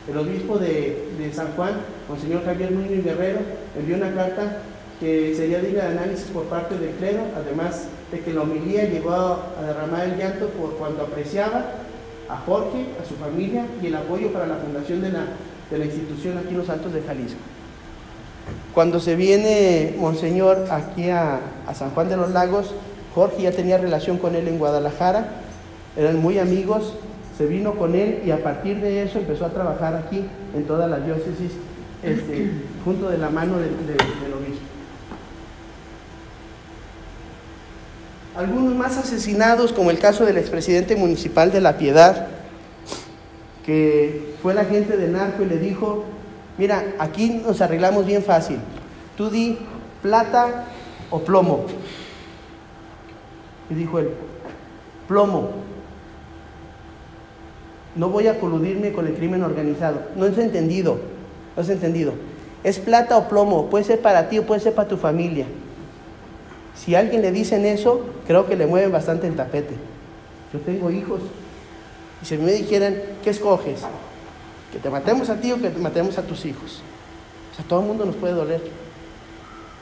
el obispo de San Juan, Monseñor Javier Núñez Guerrero, envió una carta que sería digna de análisis por parte del clero, además de que la homilía llegó a derramar el llanto por cuando apreciaba a Jorge, a su familia y el apoyo para la fundación de la institución aquí en Los Altos de Jalisco. Cuando se viene Monseñor aquí a San Juan de los Lagos, Jorge ya tenía relación con él en Guadalajara, eran muy amigos, se vino con él y a partir de eso empezó a trabajar aquí en todas las diócesis, junto de la mano del obispo. Algunos más asesinados, como el caso del expresidente municipal de La Piedad, que fue el agente del narco y le dijo, mira, aquí nos arreglamos bien fácil, tú di plata o plomo. Y dijo él, plomo, no voy a coludirme con el crimen organizado. No has entendido, es plata o plomo, puede ser para ti o puede ser para tu familia. Si a alguien le dicen eso, creo que le mueven bastante el tapete. Yo tengo hijos, y si me dijeran, ¿qué escoges? ¿Que te matemos a ti o que te matemos a tus hijos? O sea, todo el mundo nos puede doler.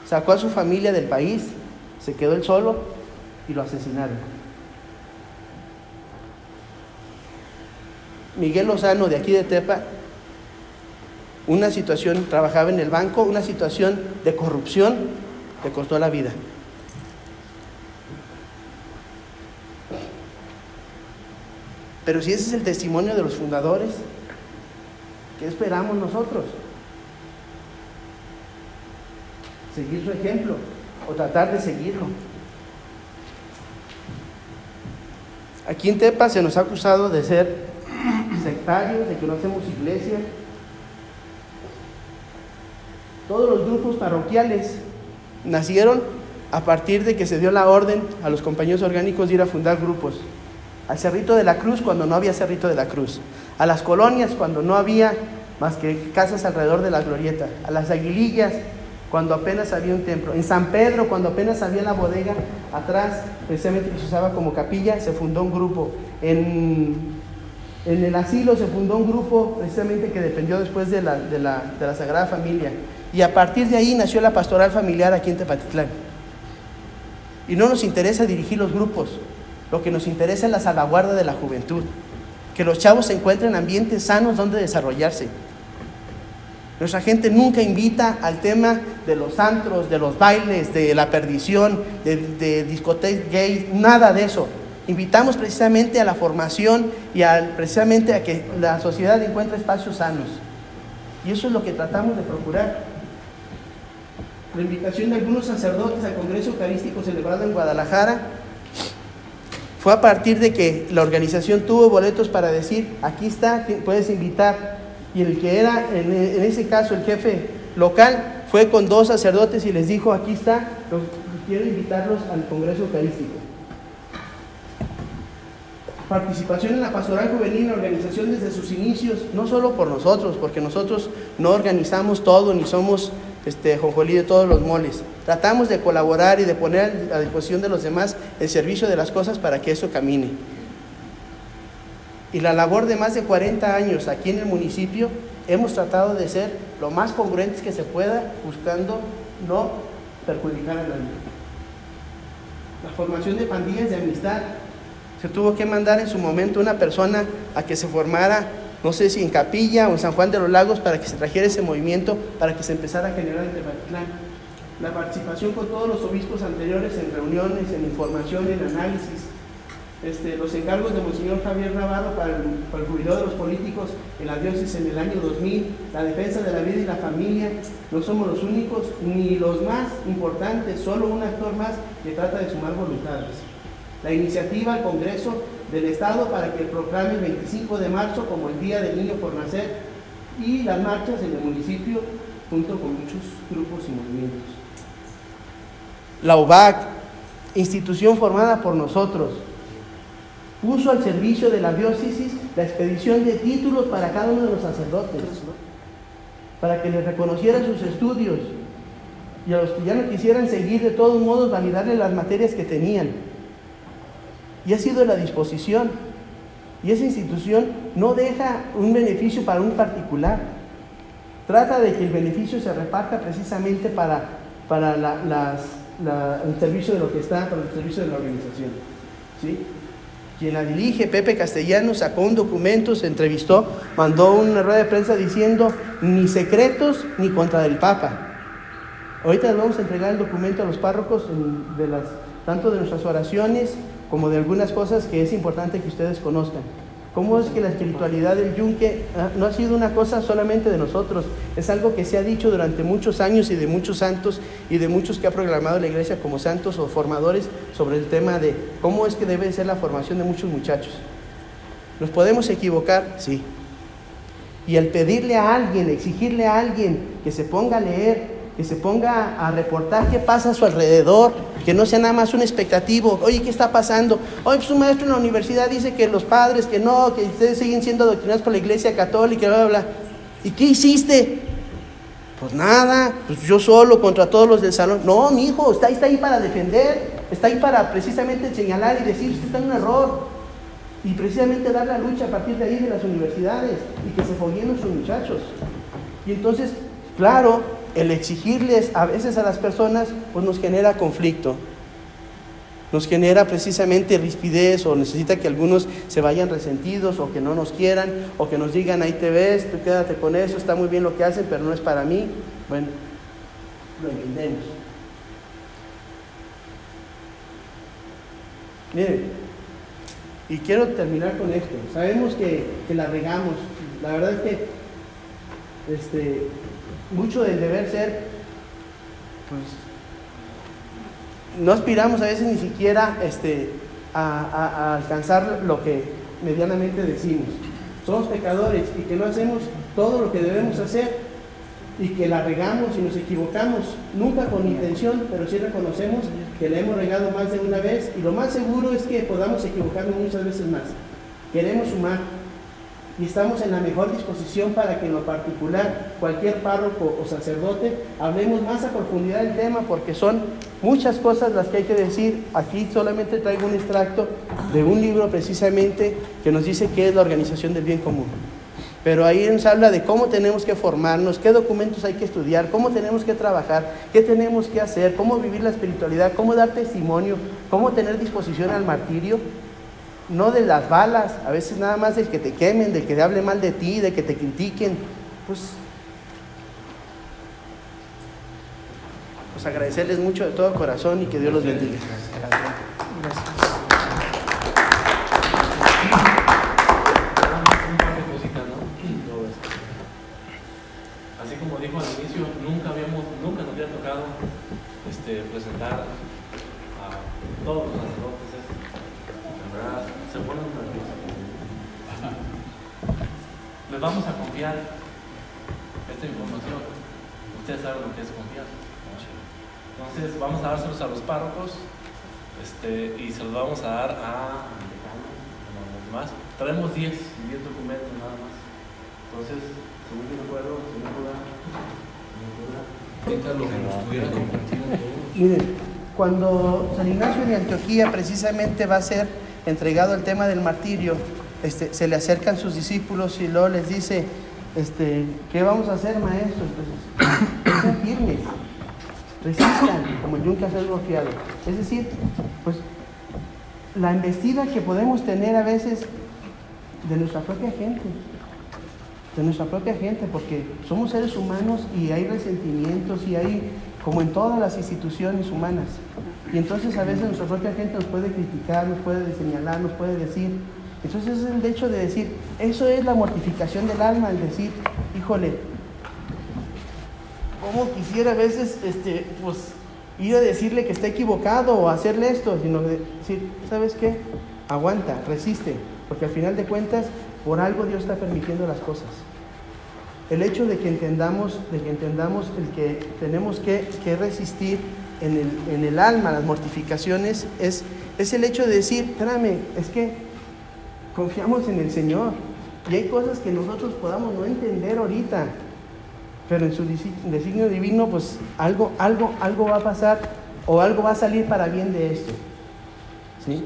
Sacó a su familia del país, se quedó él solo y lo asesinaron. Miguel Lozano, de aquí de Tepa, una situación, trabajaba en el banco, una situación de corrupción, le costó la vida. Pero si ese es el testimonio de los fundadores, ¿qué esperamos nosotros? ¿Seguir su ejemplo o tratar de seguirlo? Aquí en Tepa se nos ha acusado de ser sectarios, de que no hacemos iglesia. Todos los grupos parroquiales nacieron a partir de que se dio la orden a los compañeros orgánicos de ir a fundar grupos. Al Cerrito de la Cruz cuando no había Cerrito de la Cruz, a las colonias cuando no había más que casas alrededor de la glorieta, a las Aguilillas cuando apenas había un templo, en San Pedro cuando apenas había la bodega atrás, precisamente que se usaba como capilla, se fundó un grupo. En el asilo se fundó un grupo precisamente que dependió después de la Sagrada Familia, y a partir de ahí nació la pastoral familiar aquí en Tepatitlán. Y no nos interesa dirigir los grupos, lo que nos interesa es la salvaguarda de la juventud, que los chavos encuentren ambientes sanos donde desarrollarse. Nuestra gente nunca invita al tema de los antros, de los bailes, de la perdición, de discotecas gay, nada de eso. Invitamos precisamente a la formación y precisamente a que la sociedad encuentre espacios sanos. Y eso es lo que tratamos de procurar. La invitación de algunos sacerdotes al Congreso Eucarístico celebrado en Guadalajara fue a partir de que la organización tuvo boletos para decir, aquí está, puedes invitar. Y el que era, en ese caso, el jefe local, fue con 2 sacerdotes y les dijo, aquí está, quiero invitarlos al Congreso Eucarístico. Participación en la pastoral juvenil, la organización desde sus inicios, no solo por nosotros, porque nosotros no organizamos todo, ni somos jonjolí de todos los moles. Tratamos de colaborar y de poner a disposición de los demás el servicio de las cosas para que eso camine. Y la labor de más de 40 años aquí en el municipio, hemos tratado de ser lo más congruentes que se pueda, buscando no perjudicar a nadie. La formación de pandillas de amistad, se tuvo que mandar en su momento una persona a que se formara, no sé si en Capilla o en San Juan de los Lagos, para que se trajera ese movimiento, para que se empezara a generar en Tepatitlán. La participación con todos los obispos anteriores en reuniones, en información, en análisis. Los encargos de Monseñor Javier Navarro para el jubileo de los políticos en la diócesis en el año 2000, la defensa de la vida y la familia. No somos los únicos ni los más importantes, solo un actor más que trata de sumar voluntades. La iniciativa al Congreso del Estado para que proclame el 25 de marzo como el Día del Niño por Nacer, y las marchas en el municipio junto con muchos grupos y movimientos. La UBAC, institución formada por nosotros, puso al servicio de la diócesis la expedición de títulos para cada uno de los sacerdotes, para que les reconocieran sus estudios, y a los que ya no quisieran seguir, de todos modos validarles las materias que tenían. Y ha sido la disposición, y esa institución no deja un beneficio para un particular, trata de que el beneficio se reparta precisamente para el servicio de lo que está, para el servicio de la organización, ¿sí? Quien la dirige, Pepe Castellano, sacó un documento, se entrevistó, mandó una rueda de prensa diciendo ni secretos ni contra el Papa. Ahorita les vamos a entregar el documento a los párrocos tanto de nuestras oraciones como de algunas cosas que es importante que ustedes conozcan. Cómo es que la espiritualidad del yunque no ha sido una cosa solamente de nosotros, es algo que se ha dicho durante muchos años y de muchos santos y de muchos que ha proclamado la Iglesia como santos o formadores sobre el tema de cómo es que debe ser la formación de muchos muchachos. ¿Nos podemos equivocar? Sí. Y al pedirle a alguien, exigirle a alguien que se ponga a leer, que se ponga a reportar qué pasa a su alrededor, que no sea nada más un expectativo. Oye, ¿qué está pasando? Oye, pues un maestro en la universidad dice que los padres, que no, que ustedes siguen siendo adoctrinados por la Iglesia Católica, bla, bla, bla. ¿Y qué hiciste? Pues nada, pues yo solo contra todos los del salón. No, mi hijo, está ahí para defender, está ahí para precisamente señalar y decir, usted está en un error. Y precisamente dar la lucha a partir de ahí de las universidades y que se fogueen sus muchachos. Y entonces, claro, el exigirles a veces a las personas, pues nos genera conflicto, nos genera precisamente rispidez, o necesita que algunos se vayan resentidos, o que no nos quieran, o que nos digan, ahí te ves, tú quédate con eso, está muy bien lo que hacen, pero no es para mí. Bueno, lo entendemos. Miren, y quiero terminar con esto. Sabemos que la regamos, la verdad es que mucho del deber ser, pues no aspiramos a veces ni siquiera a alcanzar lo que medianamente decimos. Somos pecadores y que no hacemos todo lo que debemos hacer, y que la regamos y nos equivocamos, nunca con intención, pero sí reconocemos que la hemos regado más de una vez, y lo más seguro es que podamos equivocarnos muchas veces más. Queremos sumar, y estamos en la mejor disposición para que en lo particular cualquier párroco o sacerdote hablemos más a profundidad del tema, porque son muchas cosas las que hay que decir. Aquí solamente traigo un extracto de un libro precisamente que nos dice qué es la organización del bien común, pero ahí nos habla de cómo tenemos que formarnos, qué documentos hay que estudiar, cómo tenemos que trabajar, qué tenemos que hacer, cómo vivir la espiritualidad, cómo dar testimonio, cómo tener disposición al martirio. No de las balas, a veces nada más del que te quemen, del que te hable mal de ti, de que te critiquen. Pues agradecerles mucho de todo corazón y que Dios los bendiga. Gracias. se ponen nerviosos. Les vamos a confiar esta información. Ustedes saben lo que es confiar. Entonces vamos a dárselos a los párrocos y se los vamos a dar a los demás. Traemos 10 documentos nada más. Entonces, según yo recuerdo, ahorita lo que nos estuviera compartiendo todos. Miren, cuando San Ignacio de Antioquía precisamente va a ser entregado el tema del martirio, se le acercan sus discípulos y luego les dice, ¿qué vamos a hacer, maestros? Pues, sean firmes, resistan, como el yunque acelgo fiado. Es decir, pues, la embestida que podemos tener a veces de nuestra propia gente, porque somos seres humanos y hay resentimientos y hay, como en todas las instituciones humanas, y entonces a veces nuestra propia gente nos puede criticar, nos puede señalar, nos puede decir. Entonces es el hecho de decir, eso es la mortificación del alma, el decir, híjole, ¿cómo quisiera a veces pues ir a decirle que está equivocado o hacerle esto? Sino decir, ¿sabes qué? Aguanta, resiste, porque al final de cuentas, por algo Dios está permitiendo las cosas. El hecho de que entendamos el que tenemos que resistir en el alma las mortificaciones es el hecho de decir, espérame, es que confiamos en el Señor y hay cosas que nosotros podamos no entender ahorita, pero en su designio divino, pues algo va a pasar o algo va a salir para bien de esto, ¿sí?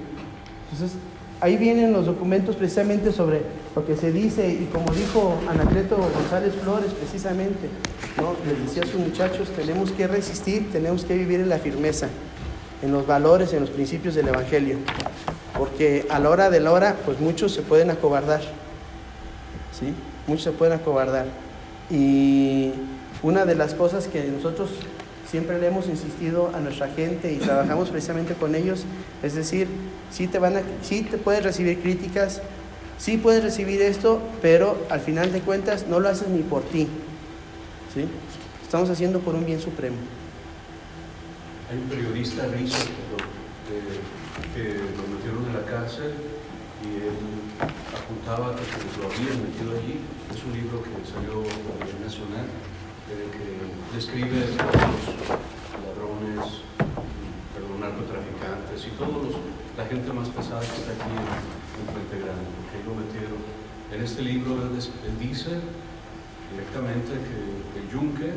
Entonces, ahí vienen los documentos precisamente sobre lo que se dice, y como dijo Anacleto González Flores precisamente, ¿no? Les decía a sus muchachos, tenemos que resistir, tenemos que vivir en la firmeza, en los valores, en los principios del Evangelio, porque a la hora de la hora, pues muchos se pueden acobardar, ¿sí? Muchos se pueden acobardar. Y una de las cosas que nosotros siempre le hemos insistido a nuestra gente y trabajamos precisamente con ellos, es decir, sí te puedes recibir críticas, sí puedes recibir esto, pero al final de cuentas no lo haces ni por ti, ¿sí? Estamos haciendo por un bien supremo. Hay un periodista, Rizzo, que lo metieron en la cárcel y él apuntaba que lo habían metido allí. Es un libro que salió a nivel nacional, que describe a los ladrones, los narcotraficantes y la gente más pesada que está aquí en Puente Grande, porque ahí lo metieron. En este libro él dice directamente que el yunque,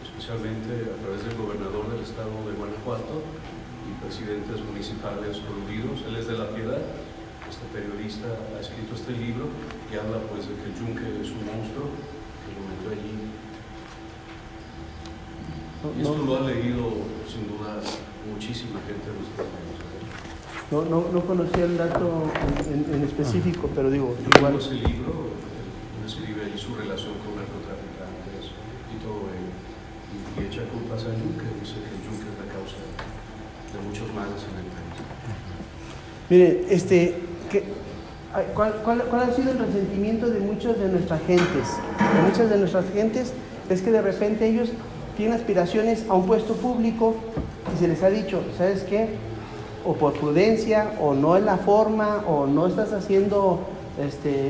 especialmente a través del gobernador del estado de Guanajuato y presidentes municipales coludidos, él es de La Piedad. Este periodista ha escrito este libro y habla pues de que el yunque es un monstruo que lo metió allí. Y esto lo ha leído sin duda muchísima gente de nuestro país. No conocía el dato en específico, pero digo, igual. Ese libro describe ahí su relación con narcotraficantes y todo ello. Y echa culpas al yunque, dice que el yunque es la causa de muchos males en el país. Miren, ¿cuál ha sido el resentimiento de muchas de nuestras gentes? De muchas de nuestras gentes es que de repente ellos tienen aspiraciones a un puesto público y se les ha dicho, ¿sabes qué? O por prudencia, o no es la forma, o no estás haciendo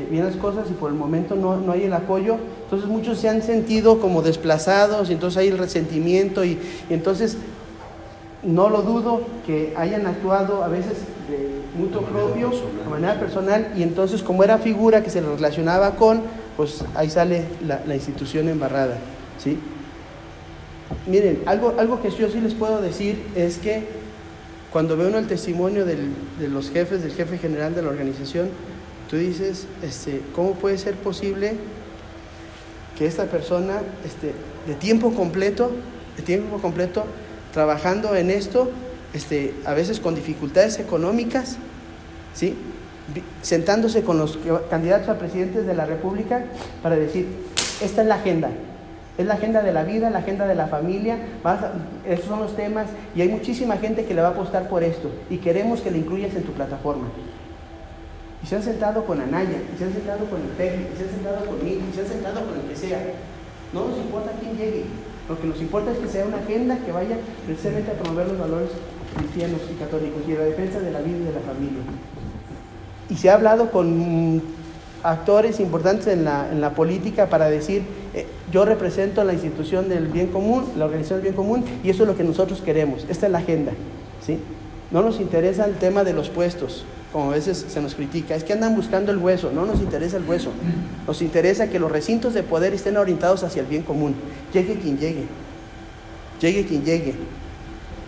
bien las cosas y por el momento no hay el apoyo. Entonces muchos se han sentido como desplazados y entonces hay el resentimiento y entonces no lo dudo que hayan actuado a veces de mutuo propio, de manera personal, y entonces como era figura que se relacionaba con, pues ahí sale la institución embarrada, ¿sí? Miren, algo que yo sí les puedo decir es que cuando ve uno el testimonio de los jefes, del jefe general de la organización, tú dices, ¿cómo puede ser posible que esta persona de tiempo completo, trabajando en esto, a veces con dificultades económicas, ¿sí? Sentándose con los candidatos a presidentes de la República para decir, esta es la agenda de la vida, la agenda de la familia, estos son los temas y hay muchísima gente que le va a apostar por esto y queremos que le incluyas en tu plataforma. Y se han sentado con Anaya, y se han sentado con el PEG, y se han sentado conmigo, y se han sentado con el que sea. No nos importa quién llegue, lo que nos importa es que sea una agenda que vaya precisamente a promover los valores cristianos y católicos y la defensa de la vida y de la familia. Y se ha hablado con actores importantes en la política para decir, yo represento la institución del bien común, la organización del bien común, y eso es lo que nosotros queremos. Esta es la agenda, ¿sí? No nos interesa el tema de los puestos, como a veces se nos critica, es que andan buscando el hueso. No nos interesa el hueso, nos interesa que los recintos de poder estén orientados hacia el bien común, llegue quien llegue, llegue quien llegue.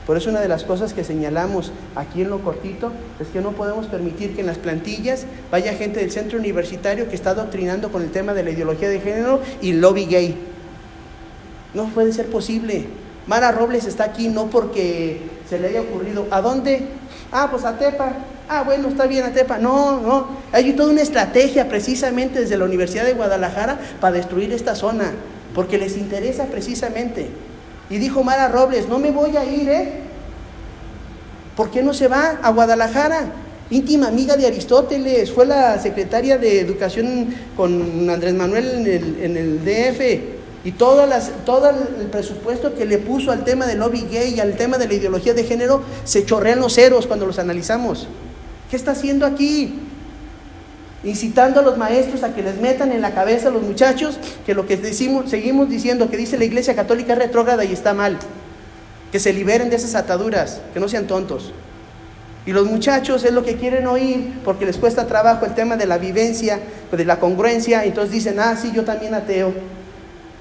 Por eso una de las cosas que señalamos aquí en lo cortito es que no podemos permitir que en las plantillas vaya gente del centro universitario que está adoctrinando con el tema de la ideología de género y el lobby gay. No puede ser posible. Mara Robles está aquí no porque se le haya ocurrido. ¿A dónde? Pues a Tepa. Bueno, está bien a Tepa. No. Hay toda una estrategia precisamente desde la Universidad de Guadalajara para destruir esta zona, porque les interesa precisamente. Y dijo Mara Robles, no me voy a ir, ¿Por qué no se va a Guadalajara? Íntima amiga de Aristóteles, fue la secretaria de Educación con Andrés Manuel en el DF, y todo el presupuesto que le puso al tema del lobby gay y al tema de la ideología de género, se chorrean los ceros cuando los analizamos. ¿Qué está haciendo aquí? Incitando a los maestros a que les metan en la cabeza a los muchachos que lo que seguimos diciendo, que dice la Iglesia Católica es retrógrada y está mal, que se liberen de esas ataduras, que no sean tontos. Y los muchachos es lo que quieren oír, porque les cuesta trabajo el tema de la vivencia, de la congruencia, y entonces dicen, sí, yo también ateo.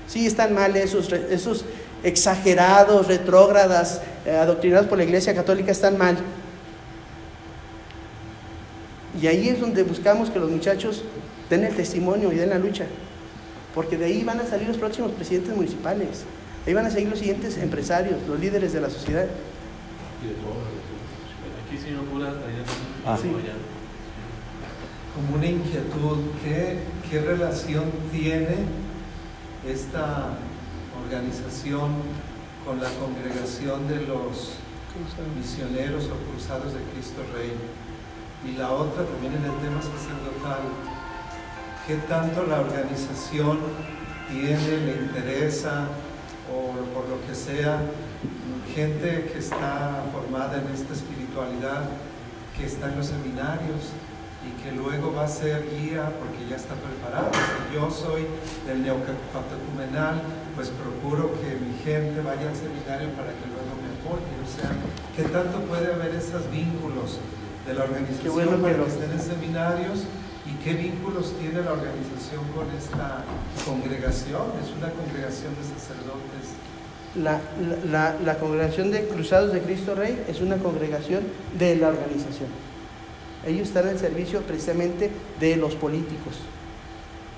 Sí, están mal esos exagerados, retrógradas, adoctrinados por la Iglesia Católica, están mal. Y ahí es donde buscamos que los muchachos den el testimonio y den la lucha, porque de ahí van a salir los próximos presidentes municipales, ahí van a salir los siguientes empresarios, los líderes de la sociedad. Aquí, señor cura, sí. Como una inquietud, ¿qué relación tiene esta organización con la congregación de los misioneros o cruzados de Cristo Rey? Y la otra, también en el tema sacerdotal, ¿qué tanto la organización tiene, le interesa, o por lo que sea, gente que está formada en esta espiritualidad, que está en los seminarios y que luego va a ser guía porque ya está preparado? Si yo soy del neocatecumenal, pues procuro que mi gente vaya al seminario para que luego me apoye. O sea, ¿qué tanto puede haber esos vínculos de la organización para que estén en seminarios? ¿Y qué vínculos tiene la organización con esta congregación? Es una congregación de sacerdotes. La congregación de Cruzados de Cristo Rey es una congregación de la organización. Ellos están al servicio precisamente de los políticos.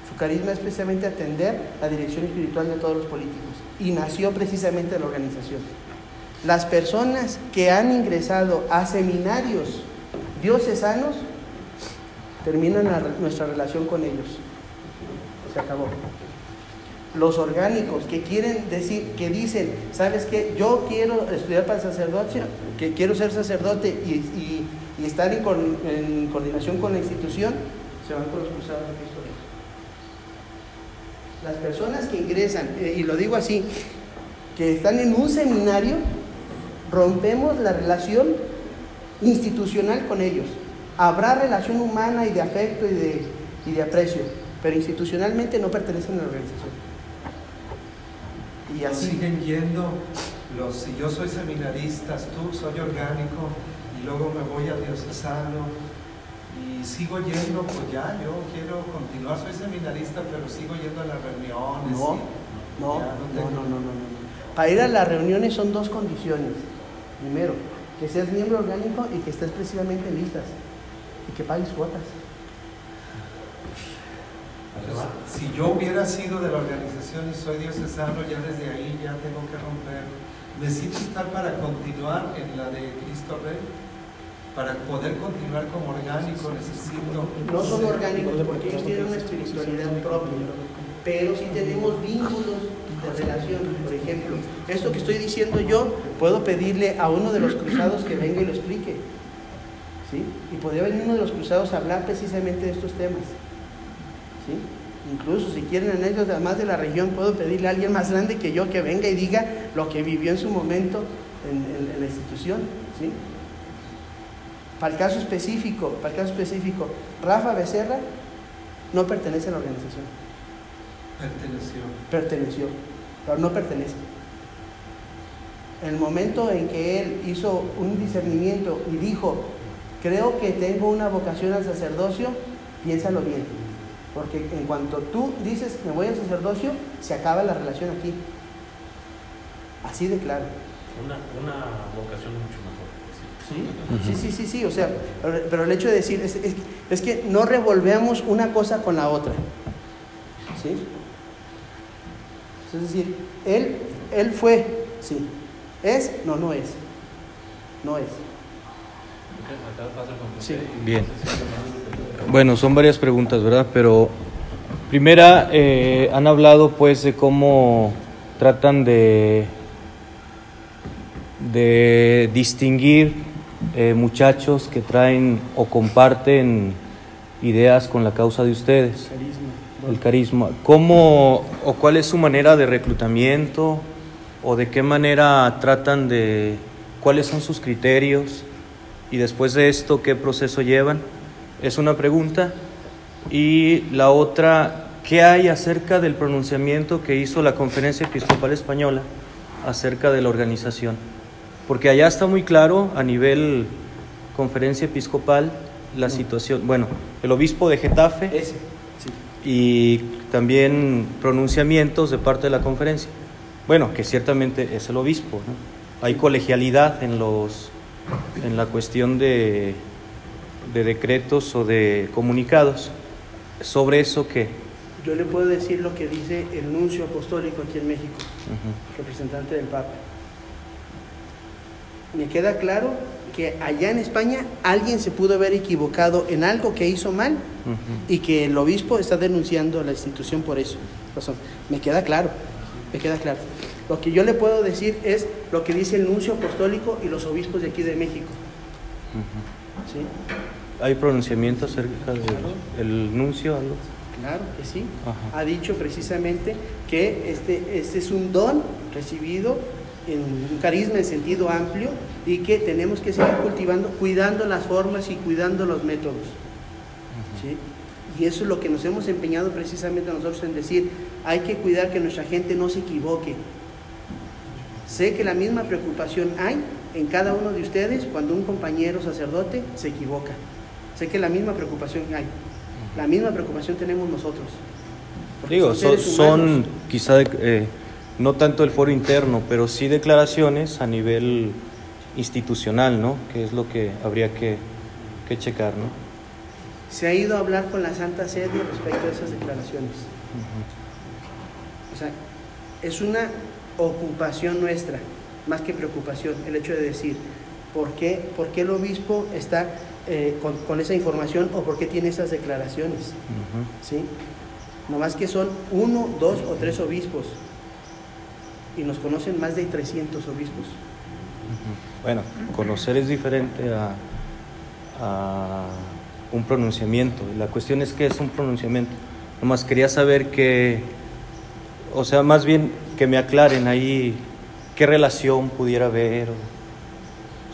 Su carisma es precisamente atender la dirección espiritual de todos los políticos, y nació precisamente de la organización. Las personas que han ingresado a seminarios diocesanos terminan nuestra relación con ellos. Se acabó. Los orgánicos que quieren decir, que dicen, ¿sabes qué? Yo quiero estudiar para el sacerdocio, que quiero ser sacerdote y estar en coordinación con la institución, se van con los Cruzados de Cristo Rey. Las personas que ingresan, y lo digo así, que están en un seminario, rompemos la relación institucional con ellos. Habrá relación humana y de afecto y de aprecio, pero institucionalmente no pertenecen a la organización. Y así siguen yendo si yo soy seminarista, tú soy orgánico, y luego me voy a diocesano y sigo yendo, pues ya, yo quiero continuar, soy seminarista, pero sigo yendo a las reuniones. No. Para ir a las reuniones son dos condiciones. Primero, que seas miembro orgánico y que estés precisamente en listas y que pagues cuotas. Si yo hubiera sido de la organización y soy diocesano, ya desde ahí ya tengo que romper. ¿Necesito estar para continuar en la de Cristo Rey? Para poder continuar como orgánico necesito... No son orgánicos porque ellos tienen una espiritualidad propia, pero sí tenemos vínculos de relación. Por ejemplo, esto que estoy diciendo yo, puedo pedirle a uno de los cruzados que venga y lo explique, ¿sí? Y podría venir uno de los cruzados a hablar precisamente de estos temas, ¿sí? Incluso si quieren anécdotas más de la región, puedo pedirle a alguien más grande que yo que venga y diga lo que vivió en su momento en la institución, ¿sí? Para el caso específico, Rafa Becerra no pertenece a la organización. Perteneció, pero no pertenece. En el momento en que él hizo un discernimiento y dijo, creo que tengo una vocación al sacerdocio, piénsalo bien. Porque en cuanto tú dices, me voy al sacerdocio, se acaba la relación aquí. Así de claro. Una vocación mucho mejor. Sí, o sea, pero el hecho de decir, es que no revolvemos una cosa con la otra. ¿Sí? Es decir, él fue, sí. ¿Es? No, no es. No es. Sí. Bien. Bueno, son varias preguntas, ¿verdad? Pero primera, han hablado pues de cómo tratan de distinguir muchachos que traen o comparten ideas con la causa de ustedes. El carisma. ¿Cómo o cuál es su manera de reclutamiento o de qué manera tratan de, cuáles son sus criterios y después de esto qué proceso llevan? Es una pregunta. Y la otra, ¿qué hay acerca del pronunciamiento que hizo la Conferencia Episcopal Española acerca de la organización? Porque allá está muy claro a nivel Conferencia Episcopal la situación. Bueno, el obispo de Getafe y también pronunciamientos de parte de la conferencia. Bueno, que ciertamente es el obispo, ¿no? Hay colegialidad en la cuestión de decretos o de comunicados. ¿Sobre eso qué? Yo le puedo decir lo que dice el nuncio apostólico aquí en México, representante del Papa. Me queda claro que allá en España alguien se pudo haber equivocado en algo que hizo mal y que el obispo está denunciando a la institución por eso. Me queda claro. Lo que yo le puedo decir es lo que dice el nuncio apostólico y los obispos de aquí de México. ¿Sí? ¿Hay pronunciamiento acerca del nuncio? ¿Algo? Claro que sí. Ha dicho precisamente que este es un don recibido en un carisma en sentido amplio y que tenemos que seguir cultivando, cuidando las formas y cuidando los métodos. ¿Sí? Y eso es lo que nos hemos empeñado precisamente nosotros en decir, hay que cuidar que nuestra gente no se equivoque. Sé que la misma preocupación hay en cada uno de ustedes cuando un compañero sacerdote se equivoca. Sé que la misma preocupación hay. La misma preocupación tenemos nosotros. Digo, son quizá no tanto el foro interno, pero sí declaraciones a nivel institucional, ¿no? Que es lo que habría que checar, ¿no? Se ha ido a hablar con la Santa Sede respecto a esas declaraciones. O sea, es una ocupación nuestra, más que preocupación, el hecho de decir, ¿por qué el obispo está con esa información o por qué tiene esas declaraciones? ¿Sí? No más que son 1, 2 o 3 obispos y nos conocen más de 300 obispos. Bueno, conocer es diferente a un pronunciamiento. La cuestión es que es un pronunciamiento. Nomás quería saber o sea, más bien que me aclaren ahí qué relación pudiera haber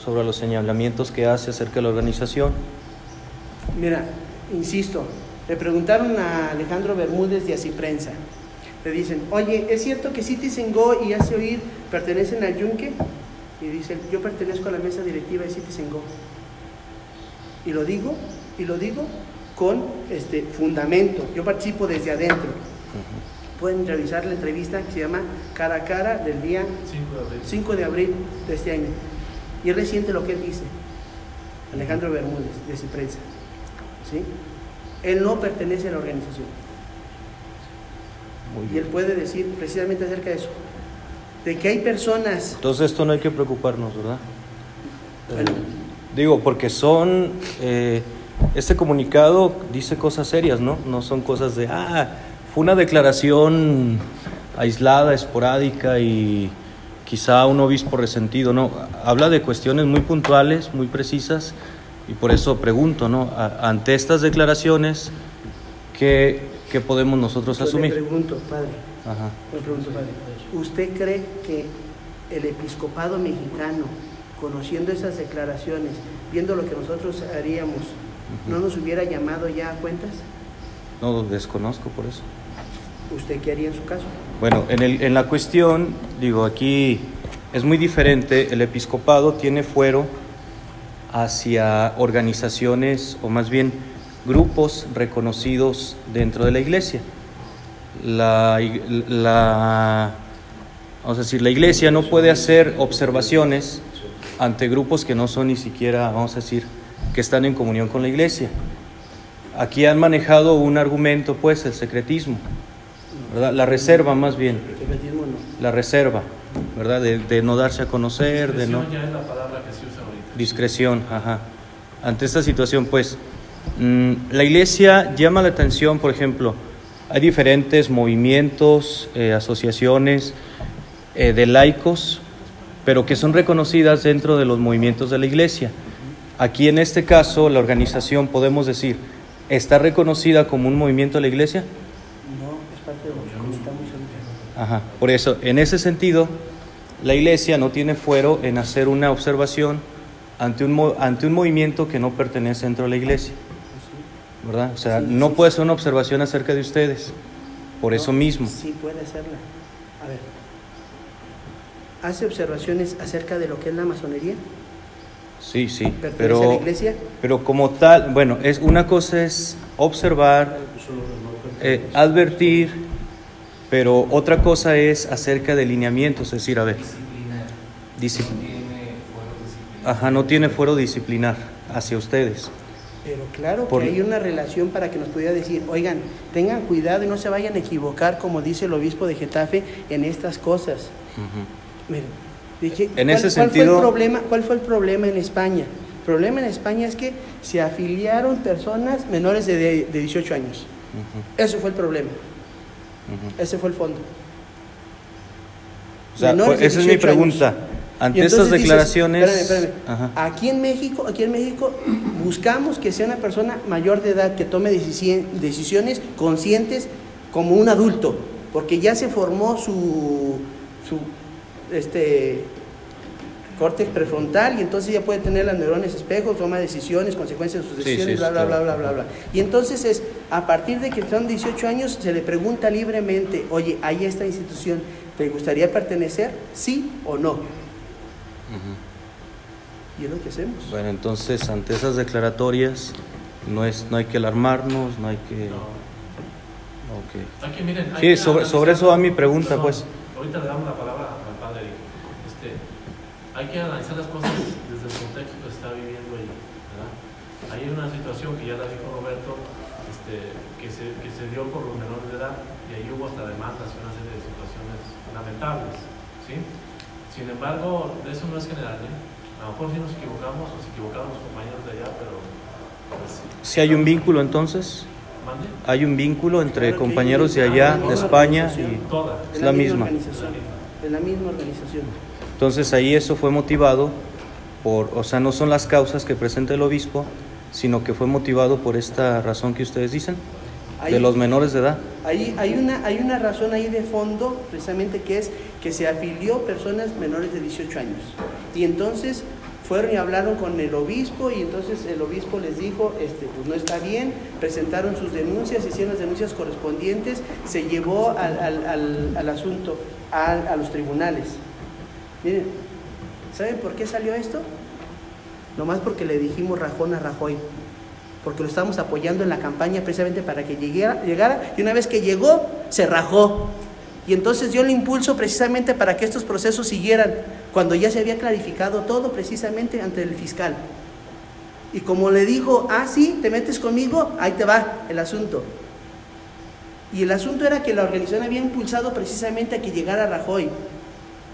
sobre los señalamientos que hace acerca de la organización. Mira, insisto, le preguntaron a Alejandro Bermúdez de Asiprensa. Le dicen, oye, ¿es cierto que Citizen Go y Hace Oír pertenecen al Yunque? Y dicen, yo pertenezco a la mesa directiva de Citizen Go. Y lo digo con fundamento. Yo participo desde adentro. Pueden revisar la entrevista que se llama Cara a Cara del día 5 de abril de este año. Y es reciente lo que él dice, Alejandro Bermúdez, de Asiprensa. ¿Sí? Él no pertenece a la organización. Y él puede decir precisamente acerca de eso. De que hay personas... Entonces esto no hay que preocuparnos, ¿verdad? Bueno. Digo, porque este comunicado dice cosas serias, ¿no? No son cosas de, fue una declaración aislada, esporádica y quizá un obispo resentido, ¿no? Habla de cuestiones muy puntuales, muy precisas y por eso pregunto, ¿no? Ante estas declaraciones, ¿qué podemos nosotros asumir? Le pregunto, padre. ¿Usted cree que el episcopado mexicano, conociendo esas declaraciones, viendo lo que nosotros haríamos, ¿no nos hubiera llamado ya a cuentas? No, desconozco por eso. ¿Usted qué haría en su caso? Bueno, en la cuestión, digo, aquí es muy diferente. El episcopado tiene fuero hacia organizaciones, o más bien grupos reconocidos dentro de la iglesia. Vamos a decir, la iglesia no puede hacer observaciones ante grupos que no son ni siquiera, vamos a decir, que están en comunión con la iglesia. Aquí han manejado un argumento, pues, el secretismo, ¿verdad? La reserva, más bien. Secretismo no. La reserva, ¿verdad? De no darse a conocer, de no... Discreción ya es la palabra que se usa ahorita. Discreción, ajá. Ante esta situación, pues, la iglesia llama la atención, por ejemplo, hay diferentes movimientos, asociaciones de laicos, pero que son reconocidas dentro de los movimientos de la iglesia. Aquí, en este caso, la organización, podemos decir, ¿está reconocida como un movimiento de la iglesia? No, es parte de lo que comentamos ahorita. Ajá. Por eso, en ese sentido, la iglesia no tiene fuero en hacer una observación ante un movimiento que no pertenece dentro de la iglesia, ¿verdad? O sea, no puede ser una observación acerca de ustedes, por eso mismo. Sí puede hacerla. A ver, ¿hace observaciones acerca de lo que es la masonería? Sí, ¿Pertenece a la iglesia? pero como tal, bueno, una cosa es observar, advertir, pero otra cosa es acerca de lineamientos, es decir, a ver, no tiene fuero disciplinar hacia ustedes. Pero claro que hay una relación para que nos pudiera decir, oigan, tengan cuidado y no se vayan a equivocar, como dice el obispo de Getafe, en estas cosas. Miren, dije, ¿cuál fue el problema en España? El problema en España es que se afiliaron personas menores de 18 años. Eso fue el problema. Ese fue el fondo. O sea, esa es mi pregunta. Años. Ante estas declaraciones... Espérame. Aquí en México buscamos que sea una persona mayor de edad que tome decisiones conscientes como un adulto, porque ya se formó su córtex prefrontal y entonces ya puede tener las neuronas espejos, toma decisiones, consecuencias de sus decisiones, bla, bla. Y entonces a partir de que son 18 años se le pregunta libremente, oye, ¿hay esta institución? ¿Te gustaría pertenecer? ¿Sí o no? Y es lo que hacemos. Bueno, entonces ante esas declaratorias no hay que alarmarnos, no hay que... Okay. Aquí, miren, sobre eso va mi pregunta, pues. Ahorita le damos la palabra al padre. Hay que analizar las cosas desde el contexto que se está viviendo ahí, ¿verdad? Hay una situación que ya la dijo Roberto, que se dio por los menores de edad, y ahí hubo hasta demandas y una serie de situaciones lamentables, ¿sí? Sin embargo, eso no es general, ¿eh? A lo mejor sí nos equivocamos o se equivocaron los compañeros de allá, pero... Pues, ¿sí hay un vínculo entonces? ¿Mande? ¿Hay un vínculo entre compañeros de allá, de España? Es la misma. Es la misma organización. Entonces ahí eso fue motivado o sea, no son las causas que presenta el obispo, sino que fue motivado por esta razón que ustedes dicen, de los menores de edad. Hay una razón ahí de fondo, precisamente, que es que se afilió personas menores de 18 años. Y entonces fueron y hablaron con el obispo, y entonces el obispo les dijo, pues no está bien, presentaron sus denuncias, hicieron las denuncias correspondientes, se llevó al asunto a los tribunales. Miren, ¿saben por qué salió esto? Nomás porque le dijimos rajón a Rajoy, porque lo estábamos apoyando en la campaña precisamente para que llegara, y una vez que llegó, se rajó. Y entonces dio el impulso precisamente para que estos procesos siguieran, cuando ya se había clarificado todo precisamente ante el fiscal. Y como le dijo, sí, te metes conmigo, ahí te va el asunto. Y el asunto era que la organización había impulsado precisamente a que llegara Rajoy.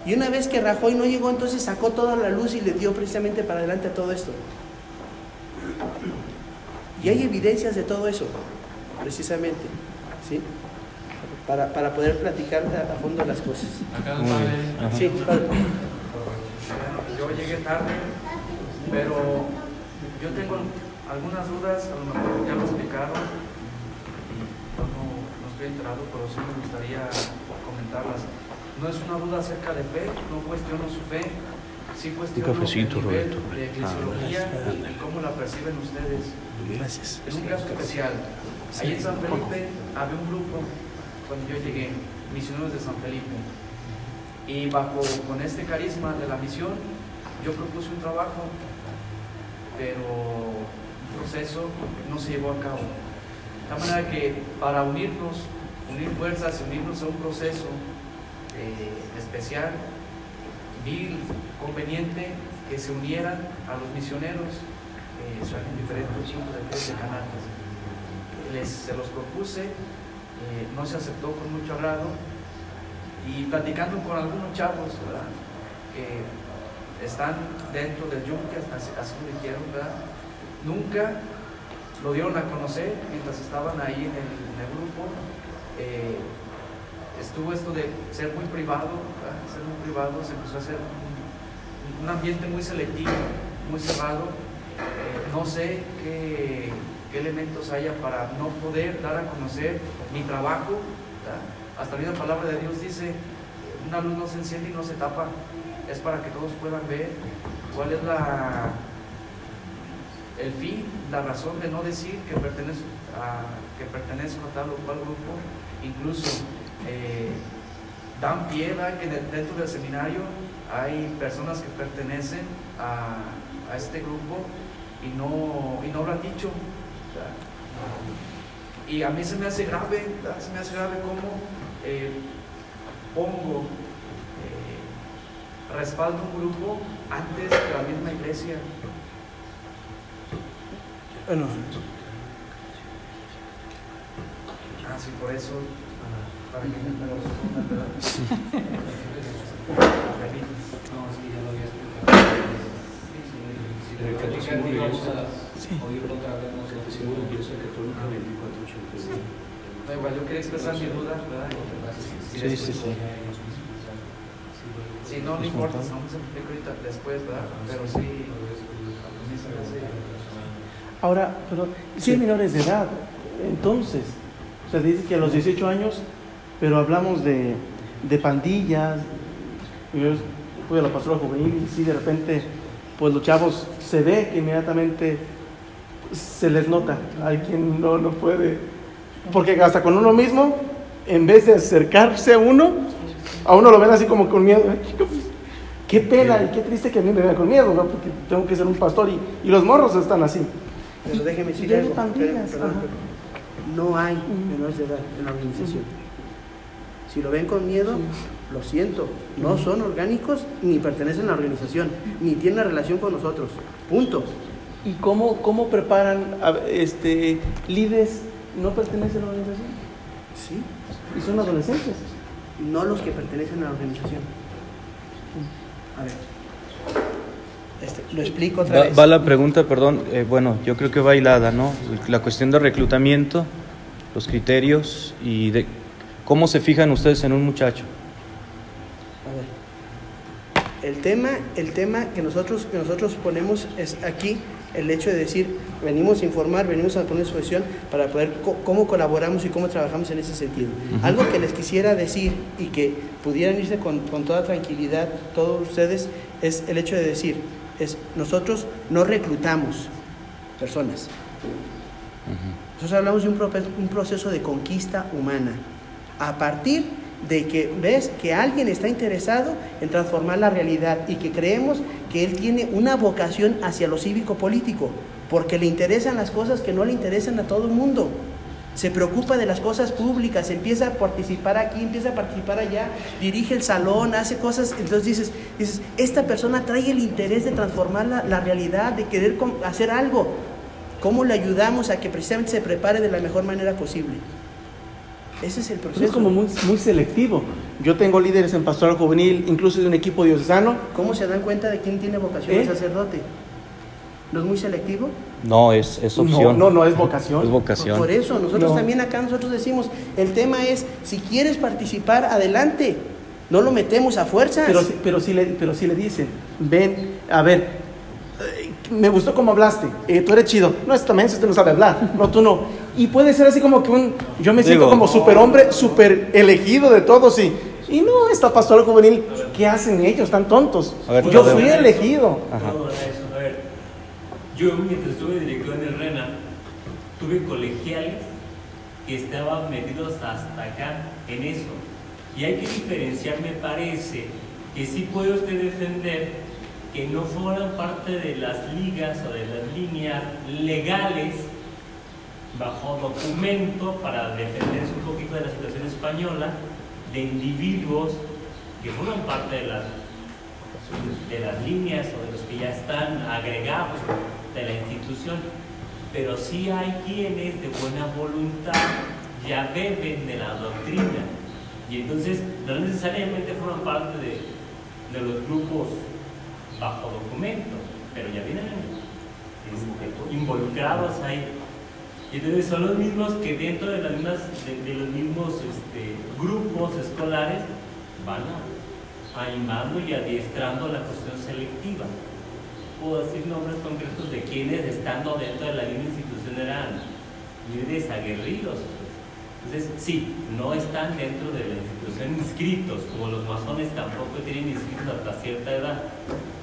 Y una vez que Rajoy no llegó, entonces sacó toda la luz y le dio precisamente para adelante a todo esto. Y hay evidencias de todo eso, precisamente, ¿sí? Para poder platicar a fondo las cosas. Acá el padre. Sí, padre. Yo llegué tarde, pero yo tengo algunas dudas, a lo mejor ya lo explicaron y yo no estoy enterado, pero sí me gustaría comentarlas. No es una duda acerca de fe, no cuestiono su fe, sí cuestiono el cafecito, nivel Roberto. de eclesiología y cómo la perciben ustedes. Gracias. En un caso especial, ahí en San Felipe había un grupo, cuando yo llegué, misioneros de San Felipe, y con este carisma de la misión, yo propuse un trabajo, pero un proceso no se llevó a cabo. De tal manera que para unir fuerzas, unirnos a un proceso especial, vi conveniente que se unieran a los misioneros que están en diferentes puntos de Canatas. Se los propuse, no se aceptó con mucho agrado, y platicando con algunos chavos, ¿verdad?, que están dentro del yunque, así lo dijeron, ¿verdad?, nunca lo dieron a conocer mientras estaban ahí en el grupo. Estuvo esto de ser muy privado, ¿verdad?, ser muy privado, se empezó a hacer un ambiente muy selectivo, muy cerrado. No sé qué elementos haya para no poder dar a conocer mi trabajo, ¿verdad? Hasta ahorita la palabra de Dios dice: una luz no se enciende y no se tapa. Es para que todos puedan ver cuál es el fin, la razón de no decir que pertenezco a tal o cual grupo. Incluso dan pie a que dentro del seminario hay personas que pertenecen a este grupo y no lo han dicho. Y a mí se me hace grave, ¿verdad? Se me hace grave cómo pongo respaldo a un grupo antes que la misma iglesia. Bueno, sí, por eso, para que me lo respondan, ¿verdad? En el catecismo de Iglesia Católica 2489. No, igual yo quería expresar mi duda, ¿verdad? sí. Sí, no importa, vamos a explicar ahorita después, ¿verdad? Pero sí, a mí se me hace... Ahora, pero si hay menores de edad, entonces, o sea, dice que a los 18 años, pero hablamos de pandillas. Yo fui a la pastoral juvenil y sí, de repente, pues los chavos se ve que inmediatamente se les nota. Hay quien no puede, porque hasta con uno mismo, en vez de acercarse a uno lo ven así como con miedo. Qué pena y qué triste que a mí me vean con miedo, ¿no? Porque tengo que ser un pastor y los morros están así. Pero déjeme decir algo, perdón. No hay menores de edad en la organización. Si lo ven con miedo, lo siento, no son orgánicos, ni pertenecen a la organización, ni tienen una relación con nosotros. Punto. ¿Y cómo preparan líderes no pertenecen a la organización? Sí. ¿Y son adolescentes? No los que pertenecen a la organización. A ver. Lo explico otra vez. Va la pregunta, perdón, bueno, yo creo que va hilada, ¿no? La cuestión de reclutamiento, los criterios y de cómo se fijan ustedes en un muchacho. A ver. El tema que nosotros ponemos es aquí el hecho de decir, venimos a informar, venimos a poner exposición para poder cómo colaboramos y cómo trabajamos en ese sentido. Uh-huh. Algo que les quisiera decir y que pudieran irse con toda tranquilidad todos ustedes es el hecho de decir, nosotros no reclutamos personas. Uh-huh. Nosotros hablamos de un proceso de conquista humana. A partir de que ves que alguien está interesado en transformar la realidad y que creemos que él tiene una vocación hacia lo cívico-político, porque le interesan las cosas que no le interesan a todo el mundo. Se preocupa de las cosas públicas, empieza a participar aquí, empieza a participar allá, dirige el salón, hace cosas. Entonces dices, esta persona trae el interés de transformar la realidad, de querer hacer algo. ¿Cómo le ayudamos a que precisamente se prepare de la mejor manera posible? Ese es el proceso. Es como muy selectivo. Yo tengo líderes en pastoral juvenil, incluso de un equipo diocesano. ¿Cómo se dan cuenta de quién tiene vocación de sacerdote? ¿No es muy selectivo? No, es opción. No es vocación. Es vocación. Por eso, nosotros también acá decimos, el tema es, si quieres participar, adelante. No lo metemos a fuerzas. Pero sí le dicen, ven, a ver, me gustó cómo hablaste, tú eres chido. No, también usted no sabe hablar, no, tú no. Y puede ser así como que yo me siento como superhombre, super elegido de todos y Y no, esta pastoral juvenil, ¿qué hacen ellos? Están tontos. A ver, Yo fui elegido. Ajá. No, eso, a ver, yo mientras estuve director en el RENA, tuve colegiales que estaban metidos hasta acá en eso. Y hay que diferenciar, me parece, que sí puede usted defender que no fueran parte de las ligas o de las líneas legales bajo documento para defenderse un poquito de la situación española, de individuos que forman parte de las líneas o de los que ya están agregados de la institución, pero sí hay quienes de buena voluntad ya beben de la doctrina y entonces no necesariamente forman parte de los grupos bajo documento, pero ya vienen involucrados ahí. Y entonces son los mismos que dentro de, las mismas, de los mismos grupos escolares van animando y adiestrando la cuestión selectiva. Puedo decir nombres concretos de quienes estando dentro de la misma institución eran líderes aguerridos. Entonces, sí, no están dentro de la institución inscritos, como los masones tampoco tienen inscritos hasta cierta edad.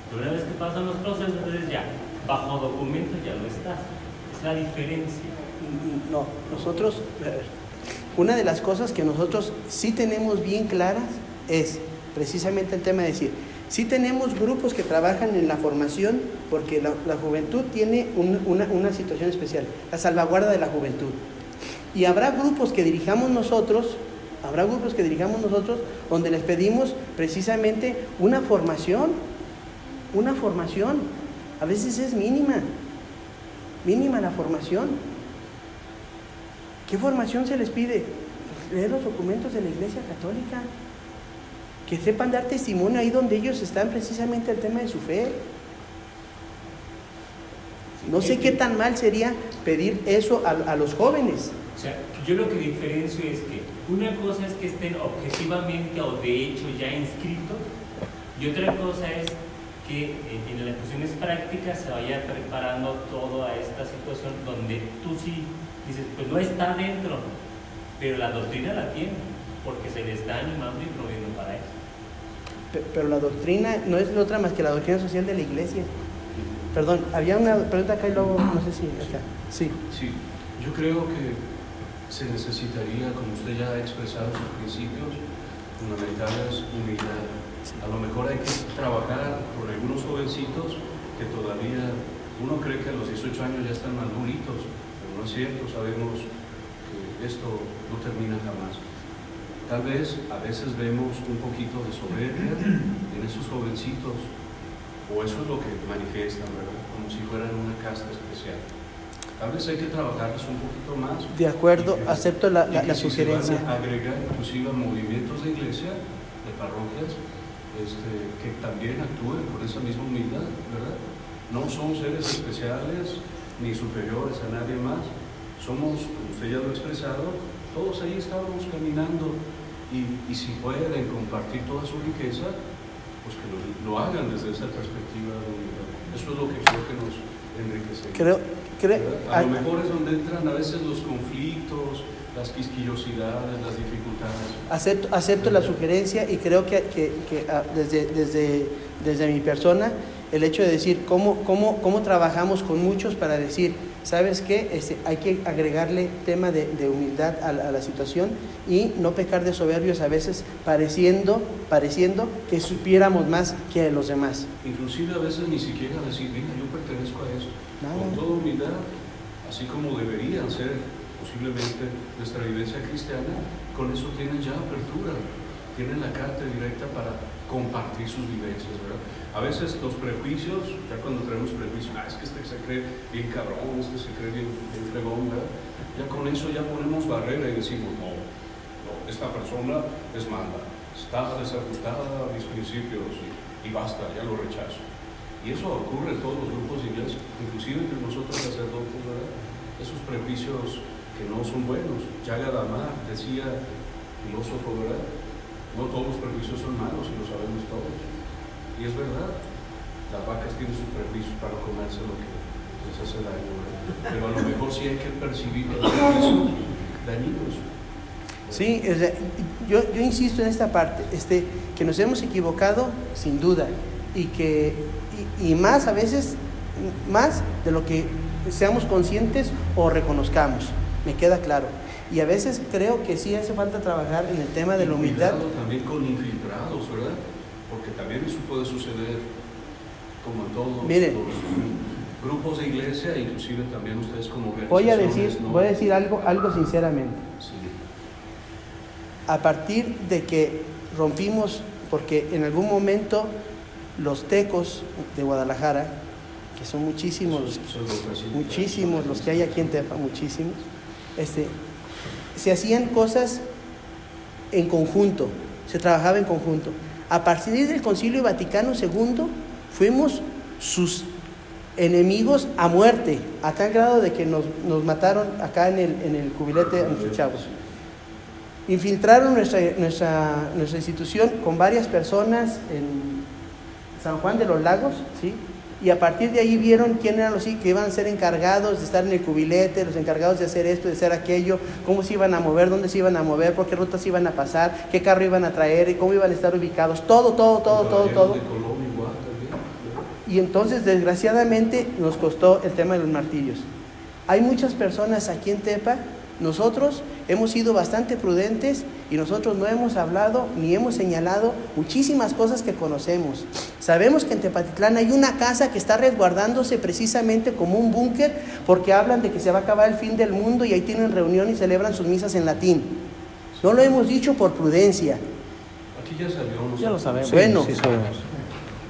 Pero una vez que pasan los procesos, entonces ya, bajo documento ya lo estás. Es la diferencia. No, nosotros, una de las cosas que nosotros sí tenemos bien claras es precisamente el tema de decir, sí tenemos grupos que trabajan en la formación porque la juventud tiene una situación especial, la salvaguarda de la juventud. Y habrá grupos que dirijamos nosotros, donde les pedimos precisamente una formación, a veces es mínima la formación. ¿Qué formación se les pide? Leer los documentos de la Iglesia Católica, que sepan dar testimonio ahí donde ellos están precisamente al tema de su fe. No sé qué tan mal sería pedir eso a los jóvenes. O sea, yo lo que diferencio es que una cosa es que estén objetivamente o de hecho ya inscritos y otra cosa es que en las cuestiones prácticas se vaya preparando toda esta situación donde tú sí dices, pues no está dentro, pero la doctrina la tiene, porque se le está animando y promoviendo para eso. Pero la doctrina no es otra más que la doctrina social de la Iglesia. Perdón, había una pregunta acá y luego, no sé si acá. Sí. Sí, yo creo que se necesitaría, como usted ya ha expresado sus principios fundamentales, humildad. A lo mejor hay que trabajar con algunos jovencitos que todavía, uno cree que a los 18 años ya están maduritos, pero no es cierto, sabemos que esto no termina jamás. Tal vez a veces vemos un poquito de soberbia en esos jovencitos, o eso es lo que manifiestan, ¿verdad? Como si fueran una casta especial. Tal vez hay que trabajarles un poquito más. De acuerdo, acepto la si sugerencia. Se van a agregar inclusive a movimientos de iglesia, de parroquias, que también actúen con esa misma humildad, ¿verdad? No somos seres especiales ni superiores a nadie más. Somos, como usted ya lo ha expresado, todos ahí estamos caminando y si pueden compartir toda su riqueza, pues que lo hagan desde esa perspectiva de humildad. Eso es lo que creo que nos enriquece. A lo mejor es donde entran a veces los conflictos, las quisquillosidades, las dificultades. Acepto la sugerencia y creo que desde mi persona, el hecho de decir cómo trabajamos con muchos para decir, ¿sabes qué? Hay que agregarle tema de humildad a la situación y no pecar de soberbios a veces pareciendo que supiéramos más que los demás. Inclusive a veces ni siquiera decir, mira, yo pertenezco a esto. Con toda humildad, así como deberían ser posiblemente nuestra vivencia cristiana, con eso tienen ya apertura, tienen la carta directa para compartir sus vivencias, ¿verdad? A veces los prejuicios, ya cuando tenemos prejuicios, es que este se cree bien cabrón, este se cree bien fregón, ¿verdad? Ya con eso ya ponemos barrera y decimos, no, esta persona es mala, está desajustada a mis principios y basta, ya lo rechazo. Y eso ocurre en todos los grupos de iglesia, inclusive entre nosotros sacerdotes, ¿verdad? Esos prejuicios que no son buenos. Yaga Damar decía, filósofo, ¿verdad? No todos los prejuicios son malos y lo sabemos todos. Y es verdad, las vacas tienen sus prejuicios para comerse lo que les hace daño, ¿verdad? Pero a lo mejor sí hay que percibir los prejuicios dañinos. Sí, o sea, yo insisto en esta parte, que nos hemos equivocado sin duda y más a veces, más de lo que seamos conscientes o reconozcamos, me queda claro. Y a veces creo que sí hace falta trabajar en el tema de la humildad. Cuidado también con infiltrados, ¿verdad? Porque también eso puede suceder como en todos los grupos de iglesia, inclusive también ustedes como organizaciones. Voy a decir algo sinceramente. Sí. A partir de que rompimos, porque en algún momento los tecos de Guadalajara, que son muchísimos los que hay aquí en Tepa, muchísimos, se hacían cosas en conjunto, se trabajaba en conjunto. A partir del Concilio Vaticano II fuimos sus enemigos a muerte, a tal grado de que nos mataron acá en el cubilete a nuestros chavos. Infiltraron nuestra institución con varias personas en San Juan de los Lagos, ¿sí? Y a partir de ahí vieron quién eran los que iban a ser encargados de estar en el cubilete, los encargados de hacer esto, de hacer aquello, cómo se iban a mover, dónde se iban a mover, por qué rutas iban a pasar, qué carro iban a traer, cómo iban a estar ubicados, todo. Y entonces, desgraciadamente, nos costó el tema de los martillos. Hay muchas personas aquí en Tepa, nosotros hemos sido bastante prudentes y nosotros no hemos hablado ni hemos señalado muchísimas cosas que conocemos. Sabemos que en Tepatitlán hay una casa que está resguardándose precisamente como un búnker porque hablan de que se va a acabar el fin del mundo y ahí tienen reunión y celebran sus misas en latín. No lo hemos dicho por prudencia. Aquí ya salió. Ya lo sabemos. Bueno, sí sabemos.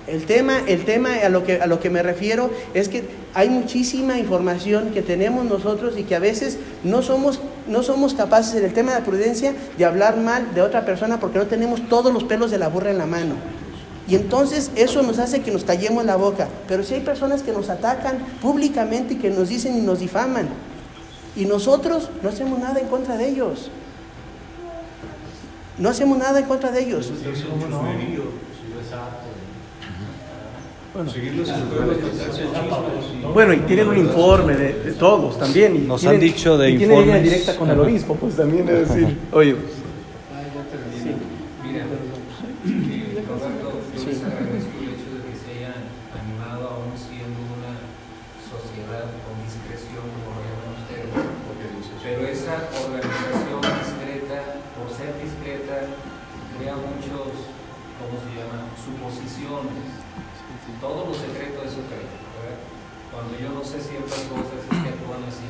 El tema a lo que me refiero es que hay muchísima información que tenemos nosotros y que a veces no somos capaces en el tema de la prudencia de hablar mal de otra persona porque no tenemos todos los pelos de la burra en la mano. Y entonces eso nos hace que nos callemos la boca. Pero si hay personas que nos atacan públicamente y que nos dicen y nos difaman, y nosotros no hacemos nada en contra de ellos. No hacemos nada en contra de ellos. Bueno, y tienen un informe de todos también. Y Nos han dicho de informes. Tienen línea directa con el obispo, pues también es decir, oye. Mira, Roberto, yo les agradezco el hecho de que se hayan animado, aún siendo una sociedad con discreción, como lo llaman ustedes. Pero esa organización discreta, por ser discreta, crea muchos, ¿cómo se llama?, suposiciones. Todo lo secreto es secreto, ¿verdad? Cuando yo no sé ciertas cosas es que actúan así.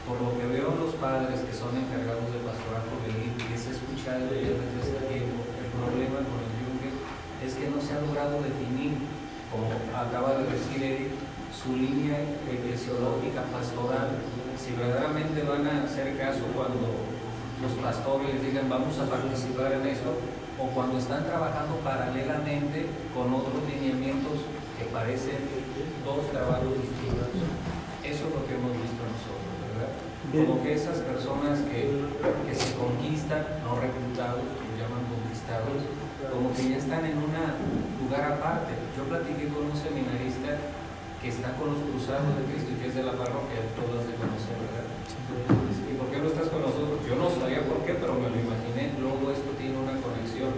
Por lo que veo en los padres que son encargados de pastoral juvenil, y les he escuchado ya desde ese tiempo, el problema con el yunque es que no se ha logrado definir, como acaba de decir Eric, su línea eclesiológica pastoral. Si verdaderamente van a hacer caso cuando los pastores les digan vamos a participar en eso, o cuando están trabajando paralelamente con otros lineamientos que parecen dos trabajos distintos. Eso es lo que hemos visto nosotros, ¿verdad? Como que esas personas que se conquistan, no reclutados, que llaman conquistados, como que ya están en un lugar aparte. Yo platiqué con un seminarista que está con los Cruzados de Cristo y que es de la parroquia, todas de conocer, ¿verdad? ¿Y por qué no estás con nosotros? Yo no sabía por qué, pero me lo imaginé. Luego esto tiene una conexión.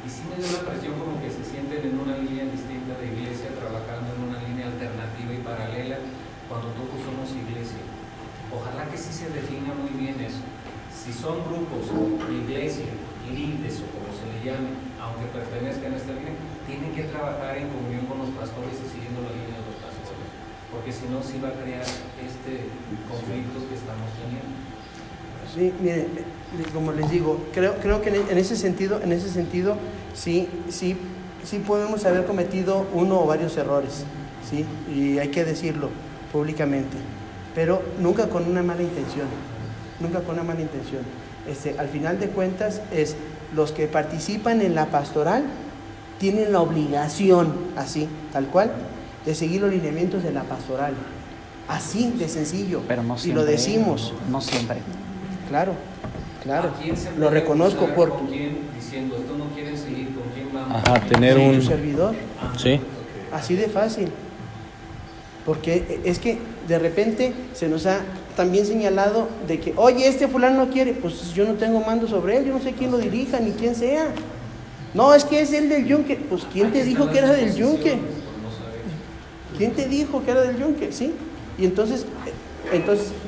Y sí me dio la impresión como que se sienten en una línea distinta de iglesia, trabajando en una línea alternativa y paralela, cuando todos somos iglesia. Ojalá que sí se defina muy bien eso. Si son grupos de iglesia, líderes o como se le llame, aunque pertenezcan a esta línea, tienen que trabajar en comunión con los pastores y siguiendo la línea de los pastores, porque si no, sí va a crear este conflicto que estamos teniendo. Sí, mire, como les digo, creo que en ese sentido, sí podemos haber cometido uno o varios errores, sí, y hay que decirlo públicamente, pero nunca con una mala intención, al final de cuentas los que participan en la pastoral tienen la obligación, así, tal cual, de seguir los lineamientos de la pastoral, así de sencillo, pero no siempre, y lo decimos. No siempre. Claro, lo reconozco por ¿Con quién? Diciendo, esto no quieren seguir, ¿con quién vamos? Ajá, tener sí, un tu servidor. Sí. Así de fácil. Porque es que de repente se nos ha también señalado de que, oye, este fulano no quiere, pues yo no tengo mando sobre él, yo no sé quién lo dirija ni quién sea. No, es que es el del yunque. Pues ¿quién te dijo que era del yunque? ¿Quién te dijo que era del yunque? ¿Sí? Y entonces,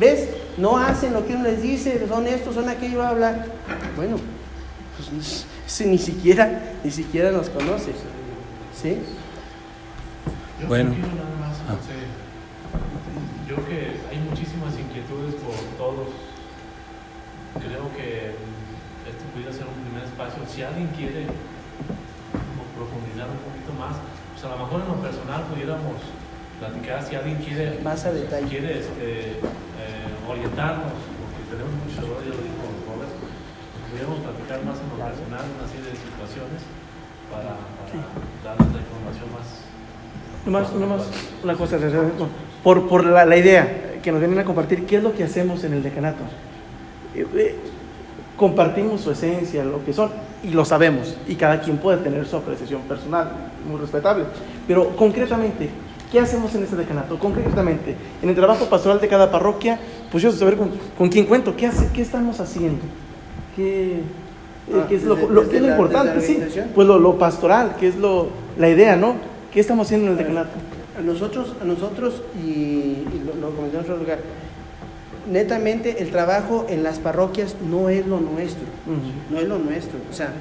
¿ves? No hacen lo que uno les dice, son estos, son aquello, va a hablar. Bueno, pues ni siquiera nos conoce. ¿Sí? Bueno. Nada más, José. Yo creo que hay muchísimas inquietudes por todos. Creo que este pudiera ser un primer espacio. Si alguien quiere profundizar un poquito más, pues a lo mejor en lo personal pudiéramos platicar. Si alguien quiere más a detalle, quiere orientarnos, porque tenemos muchos errores, ya lo dijo Robert, pudiéramos platicar más en lo personal, una serie de situaciones para darles la información más. Nomás una cosa, por la idea que nos vienen a compartir, ¿qué es lo que hacemos en el decanato? Compartimos su esencia, lo que son, y lo sabemos, y cada quien puede tener su apreciación personal, muy respetable, pero concretamente, ¿qué hacemos en este decanato? Concretamente, en el trabajo pastoral de cada parroquia, pues yo saber con quién cuento, qué estamos haciendo, qué es lo importante, sí, pues lo pastoral, qué es la idea, ¿no? ¿Qué estamos haciendo en el decanato? A nosotros y lo comenté en otro lugar, netamente el trabajo en las parroquias no es lo nuestro, no es lo nuestro, o sea,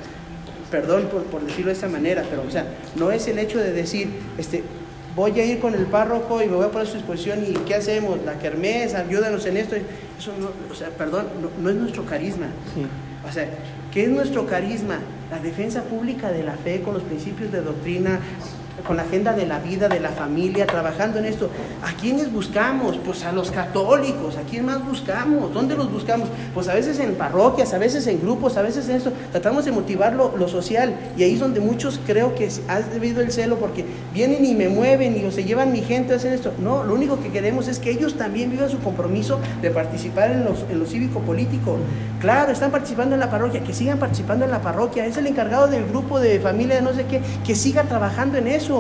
perdón por decirlo de esa manera, pero o sea, no es el hecho de decir, voy a ir con el párroco y me voy a poner a su disposición y ¿qué hacemos? La kermés, ayúdanos en esto, eso no, o sea, perdón, no es nuestro carisma, sí. O sea, ¿qué es nuestro carisma? La defensa pública de la fe con los principios de doctrina, con la agenda de la vida, de la familia, trabajando en esto. ¿A quiénes buscamos? Pues a los católicos. ¿A quién más buscamos? ¿Dónde los buscamos? Pues a veces en parroquias, a veces en grupos, a veces en esto. Tratamos de motivar lo social, y ahí es donde muchos creo que ha debido el celo, porque vienen y me mueven y se llevan mi gente a hacer esto. No, lo único que queremos es que ellos también vivan su compromiso de participar en lo cívico-político. Claro, están participando en la parroquia, que sigan participando en la parroquia. Es el encargado del grupo de familia de no sé qué, que siga trabajando en eso.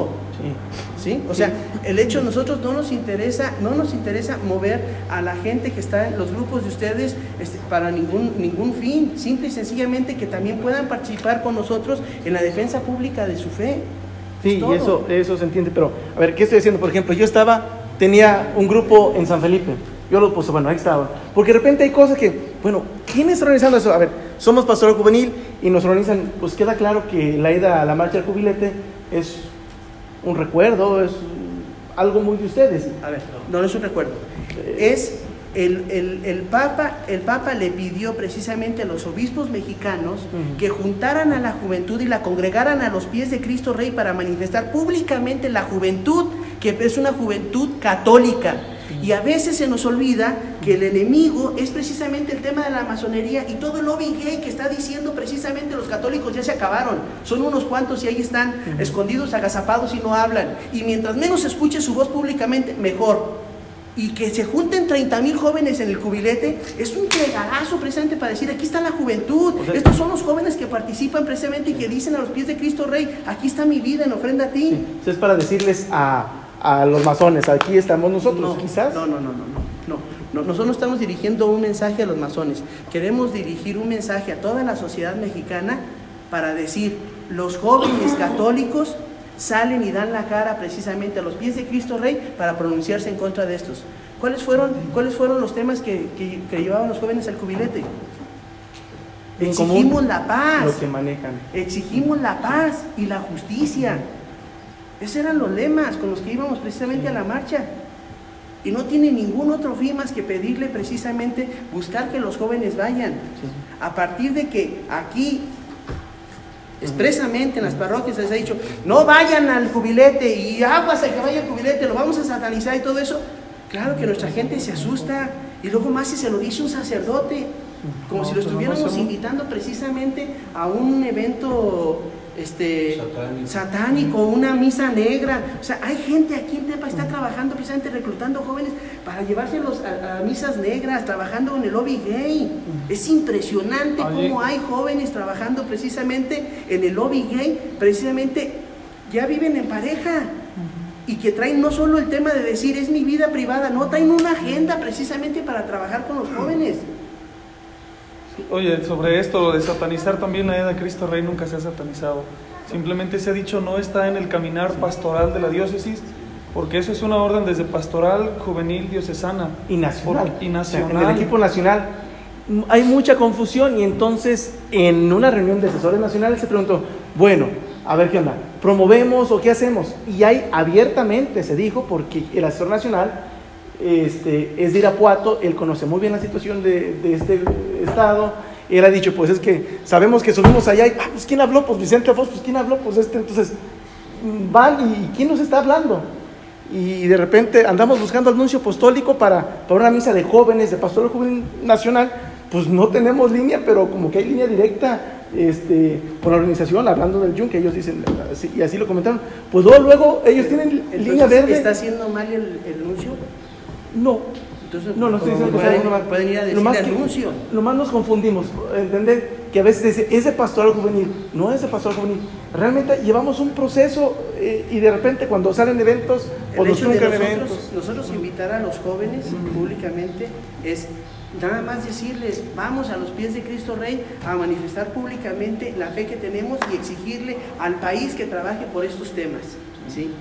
¿Sí? O sea, el hecho de nosotros no nos interesa mover a la gente que está en los grupos de ustedes para ningún fin, simple y sencillamente que también puedan participar con nosotros en la defensa pública de su fe. Sí, y eso se entiende, pero a ver, ¿qué estoy haciendo? Por ejemplo, tenía un grupo en San Felipe, yo lo puse, bueno, ahí estaba, porque de repente hay cosas que, bueno, ¿quién está organizando eso? A ver, somos pastoral juvenil y nos organizan, pues queda claro que la ida a la marcha del jubilete es un recuerdo, es algo muy de ustedes. A ver, no es un recuerdo. Es el Papa le pidió precisamente a los obispos mexicanos que juntaran a la juventud y la congregaran a los pies de Cristo Rey para manifestar públicamente la juventud, que es una juventud católica. Y a veces se nos olvida que el enemigo es precisamente el tema de la masonería y todo el lobby gay que está diciendo precisamente los católicos ya se acabaron. Son unos cuantos y ahí están escondidos, agazapados y no hablan. Y mientras menos se escuche su voz públicamente, mejor. Y que se junten 30,000 jóvenes en el cubilete es un regalazo precisamente para decir, aquí está la juventud. O sea, estos son los jóvenes que participan precisamente y que dicen a los pies de Cristo Rey, aquí está mi vida en ofrenda a ti. Sí. Eso es para decirles a los masones, aquí estamos nosotros, quizás. No. Nosotros no estamos dirigiendo un mensaje a los masones. Queremos dirigir un mensaje a toda la sociedad mexicana para decir, los jóvenes católicos salen y dan la cara precisamente a los pies de Cristo Rey para pronunciarse en contra de estos. ¿Cuáles fueron los temas que llevaban los jóvenes al cubilete? Exigimos la paz. Lo que manejan. Exigimos la paz y la justicia. Esos eran los lemas con los que íbamos precisamente a la marcha. Y no tiene ningún otro fin más que pedirle precisamente buscar que los jóvenes vayan. Sí. A partir de que aquí, expresamente en las parroquias les ha dicho, no vayan al jubilete y aguas al que vaya al jubilete, lo vamos a satanizar y todo eso. Claro que nuestra gente se asusta, y luego más si se lo dice un sacerdote, como si lo estuviéramos invitando precisamente a un evento satánico, una misa negra. O sea, hay gente aquí en Tepa que está trabajando precisamente reclutando jóvenes para llevárselos a misas negras, trabajando en el lobby gay. Es impresionante cómo hay jóvenes trabajando precisamente en el lobby gay, precisamente ya viven en pareja. y que traen no solo el tema de decir es mi vida privada, no, traen una agenda precisamente para trabajar con los jóvenes. Oye, sobre esto de satanizar, también la edad de Cristo Rey nunca se ha satanizado. Simplemente se ha dicho no está en el caminar pastoral de la diócesis, porque eso es una orden desde pastoral, juvenil, diocesana y nacional. Y nacional. En el equipo nacional hay mucha confusión, y entonces en una reunión de asesores nacionales se preguntó, bueno, a ver qué onda, ¿promovemos o qué hacemos? Y ahí abiertamente se dijo, porque el asesor nacional es de Irapuato, él conoce muy bien la situación de este estado. Él ha dicho, pues es que sabemos que subimos allá y, pues ¿quién habló? Pues Vicente Foz, pues ¿quién habló? Pues entonces van y ¿quién nos está hablando? Y de repente andamos buscando anuncio apostólico para una misa de jóvenes, de Pastoral Juvenil Nacional, pues no tenemos línea, pero como que hay línea directa por la organización, hablando del Yunque, ellos dicen, y así lo comentaron, pues luego ellos tienen línea verde. ¿Está haciendo mal el anuncio? No. Entonces, no estoy diciendo que pueden ir a decir anuncio. Nomás nos confundimos, entender que a veces dice, es de pastoral juvenil, no es de pastoral juvenil. Realmente llevamos un proceso y de repente cuando salen eventos o nos truncan eventos. Nosotros invitar a los jóvenes públicamente es nada más decirles, vamos a los pies de Cristo Rey a manifestar públicamente la fe que tenemos y exigirle al país que trabaje por estos temas, ¿sí?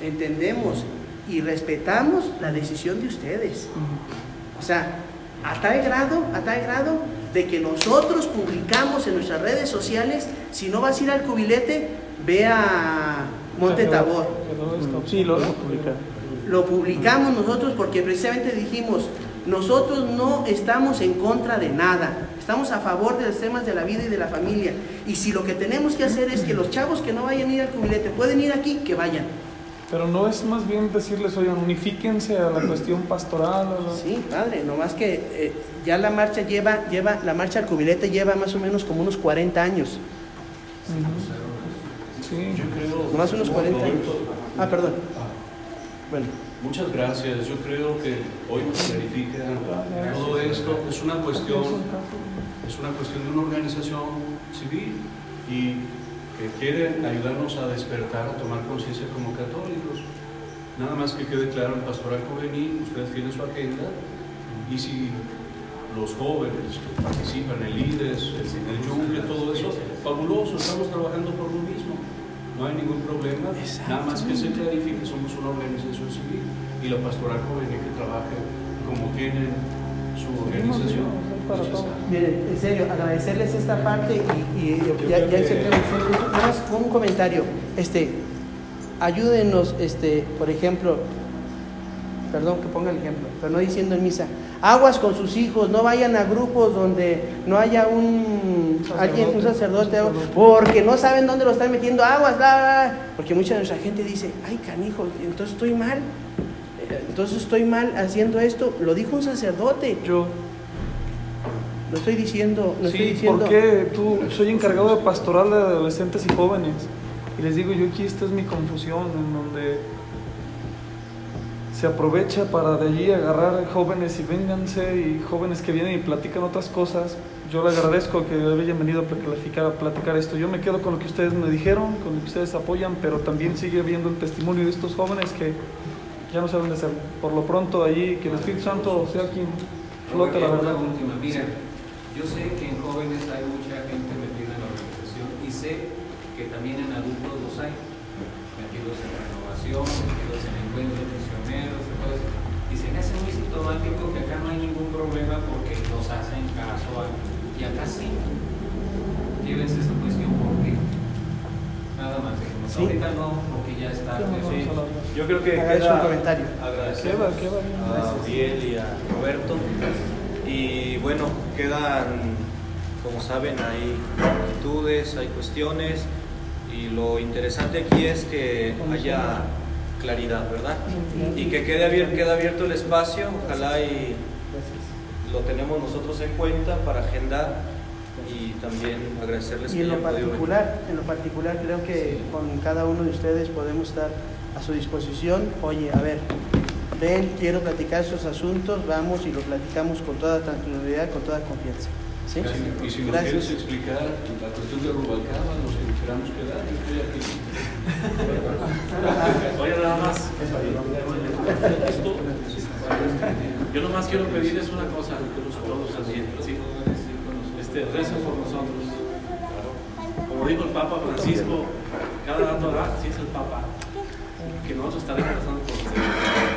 Entendemos y respetamos la decisión de ustedes. O sea, a tal grado de que nosotros publicamos en nuestras redes sociales, si no vas a ir al cubilete, ve a Monte Tabor. Sí, lo publicamos. Lo publicamos nosotros porque precisamente dijimos, nosotros no estamos en contra de nada, estamos a favor de los temas de la vida y de la familia. Y si lo que tenemos que hacer es que los chavos que no vayan a ir al cubilete pueden ir aquí, que vayan. Pero no es más bien decirles, oigan, unifíquense a la cuestión pastoral. Sí, padre, nomás que ya la marcha la marcha al cubilete lleva más o menos como unos 40 años. Sí, yo creo. Nomás unos 40 años. Perdón. Bueno. Muchas gracias. Yo creo que hoy nos clarifica todo esto. Es una cuestión de una organización civil y que quieren ayudarnos a despertar, a tomar conciencia como católicos. Nada más que quede claro, en Pastoral Juvenil ustedes tienen su agenda, y si los jóvenes que participan en líderes, en el Yunque, todo eso, fabuloso, estamos trabajando por lo mismo, no hay ningún problema. Nada más que se clarifique, somos una organización civil y la Pastoral Juvenil que trabaje como tienen su organización. Miren, en serio, agradecerles esta parte y ya hice nada más un comentario. Ayúdenos, por ejemplo, perdón que ponga el ejemplo, pero no diciendo en misa, aguas con sus hijos, no vayan a grupos donde no haya un sacerdote, porque no saben dónde lo están metiendo, aguas, bla, bla, porque mucha de nuestra gente dice, ay canijo, entonces estoy mal haciendo esto, lo dijo un sacerdote. No estoy diciendo. Porque soy encargado de pastoral de adolescentes y jóvenes. Y les digo, yo aquí esta es mi confusión, en donde se aprovecha para de allí agarrar jóvenes y vénganse, y jóvenes que vienen y platican otras cosas. Yo le agradezco que hayan venido a platicar esto. Yo me quedo con lo que ustedes me dijeron, con lo que ustedes apoyan, pero también sigue habiendo el testimonio de estos jóvenes que ya no saben de hacer. Por lo pronto allí, que el Espíritu Santo sea quien flote la verdad. Última, mira, yo sé que en jóvenes hay mucha gente metida en la organización y sé que también en adultos los hay, metidos en renovación, metidos en encuentros misioneros, todo eso. Y se me hace muy sintomático que acá no hay ningún problema porque nos hacen caso y acá sí. Llévense esa cuestión porque nada más, ¿sí? Ahorita no, porque ya está. Sí. Yo creo que queda un comentario. Agradecer a Uriel y a Roberto. Y bueno, quedan, como saben, hay actitudes, hay cuestiones, y lo interesante aquí es que haya claridad, ¿verdad? Y que quede abierto el espacio, ojalá y lo tenemos nosotros en cuenta para agendar, y también agradecerles. Y en lo particular creo que con cada uno de ustedes podemos estar a su disposición. Oye, a ver, ven, quiero platicar esos asuntos, vamos y lo platicamos con toda tranquilidad, con toda confianza. ¿Sí? Y si nos quieres explicar la cuestión de Rubalcaba, nos queramos quedar, yo estoy aquí. Oye, nada más. Yo nomás quiero pedirles una cosa a todos así, ¿sí? Recen por nosotros. Como dijo el Papa Francisco, cada rato, sí es el Papa, que nosotros estaremos rezando por ustedes.